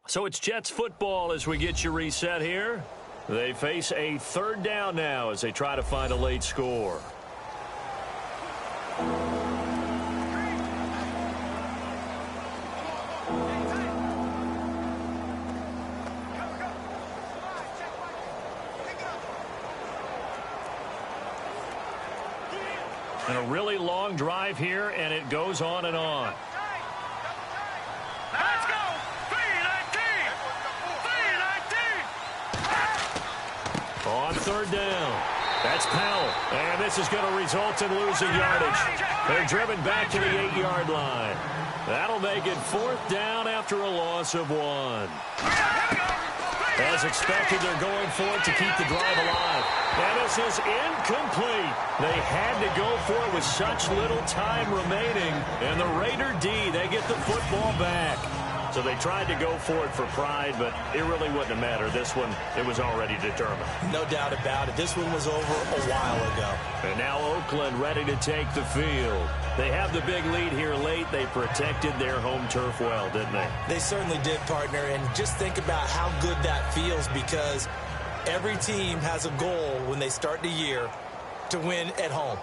So it's Jets football as we get you reset here. They face a 3rd down now as they try to find a late score. And a really long drive here, and it goes on and on. Let's go. 319. 319. On 3rd down. That's Powell. And this is going to result in losing yardage. They're driven back to the 8-yard line. That'll make it 4th down after a loss of 1. As expected, they're going for it to keep the drive alive. And this is incomplete. They had to go for it with such little time remaining. And the Raider D, they get the football back. So they tried to go for it for pride, but it really wouldn't have mattered. This one, it was already determined. No doubt about it. This one was over a while ago. And now Oakland ready to take the field. They have the big lead here late. They protected their home turf well, didn't they? They certainly did, partner. And just think about how good that feels, because every team has a goal when they start the year to win at home.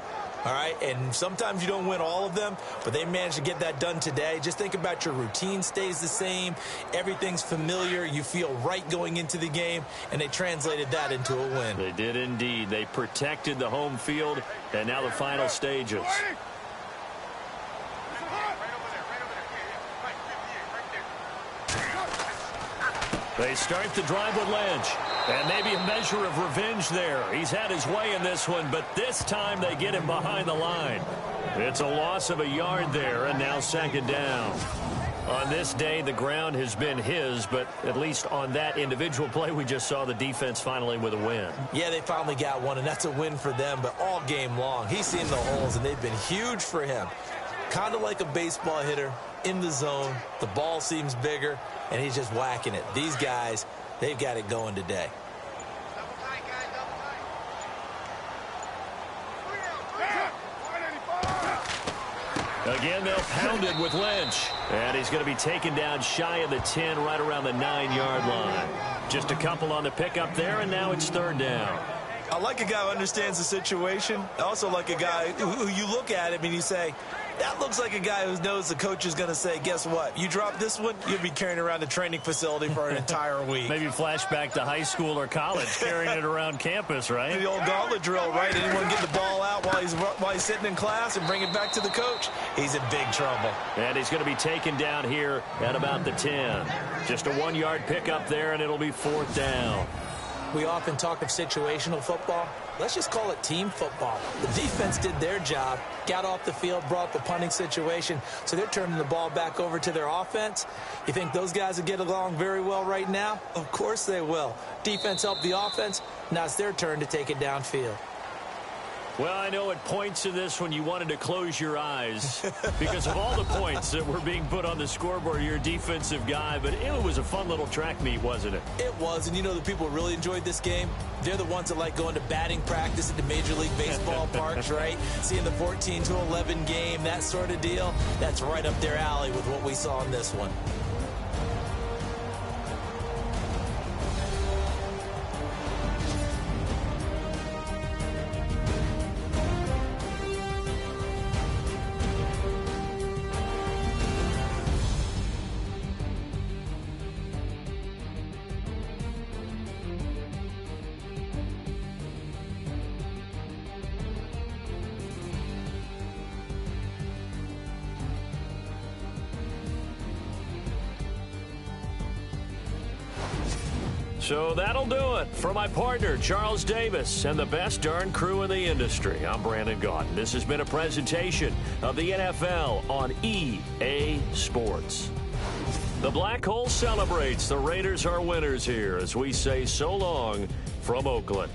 All right, and sometimes you don't win all of them, but they managed to get that done today. Just think about your routine stays the same. Everything's familiar. You feel right going into the game, and they translated that into a win. They did indeed. They protected the home field, and now the final stages. They start the drive with Lynch. And maybe a measure of revenge there. He's had his way in this one, but this time they get him behind the line. It's a loss of a yard there, and now 2nd down. On this day, the ground has been his, but at least on that individual play, we just saw the defense finally with a win. Yeah, they finally got one, and that's a win for them, but all game long, he's seen the holes, and they've been huge for him. Kind of like a baseball hitter in the zone. The ball seems bigger, and he's just whacking it. These guys, they've got it going today. Again, they'll pound it with Lynch. And he's going to be taken down shy of the 10, right around the 9-yard line. Just a couple on the pickup there, and now it's 3rd down. I like a guy who understands the situation. I also like a guy who you look at him and you say, that looks like a guy who knows the coach is going to say, guess what? You drop this one, you'll be carrying around the training facility for an entire week. Maybe flashback to high school or college, carrying it around campus, right? The old gauntlet drill, right? Anyone get the ball out while he's sitting in class and bring it back to the coach? He's in big trouble. And he's going to be taken down here at about the 10. Just a 1-yard pickup there, and it'll be 4th down. We often talk of situational football. Let's just call it team football. The defense did their job, got off the field, brought the punting situation, so they're turning the ball back over to their offense. You think those guys will get along very well right now? Of course they will. Defense helped the offense. Now it's their turn to take it downfield. Well, I know at points in this when you wanted to close your eyes because of all the points that were being put on the scoreboard. You're a defensive guy, but it was a fun little track meet, wasn't it? It was, and you know the people who really enjoyed this game? They're the ones that like going to batting practice at the Major League Baseball parks, right? Seeing the 14-11 game, that sort of deal. That's right up their alley with what we saw in this one. So that'll do it. For my partner, Charles Davis, and the best darn crew in the industry, I'm Brandon Gaudin. This has been a presentation of the NFL on EA Sports. The Black Hole celebrates. The Raiders are winners here as we say so long from Oakland.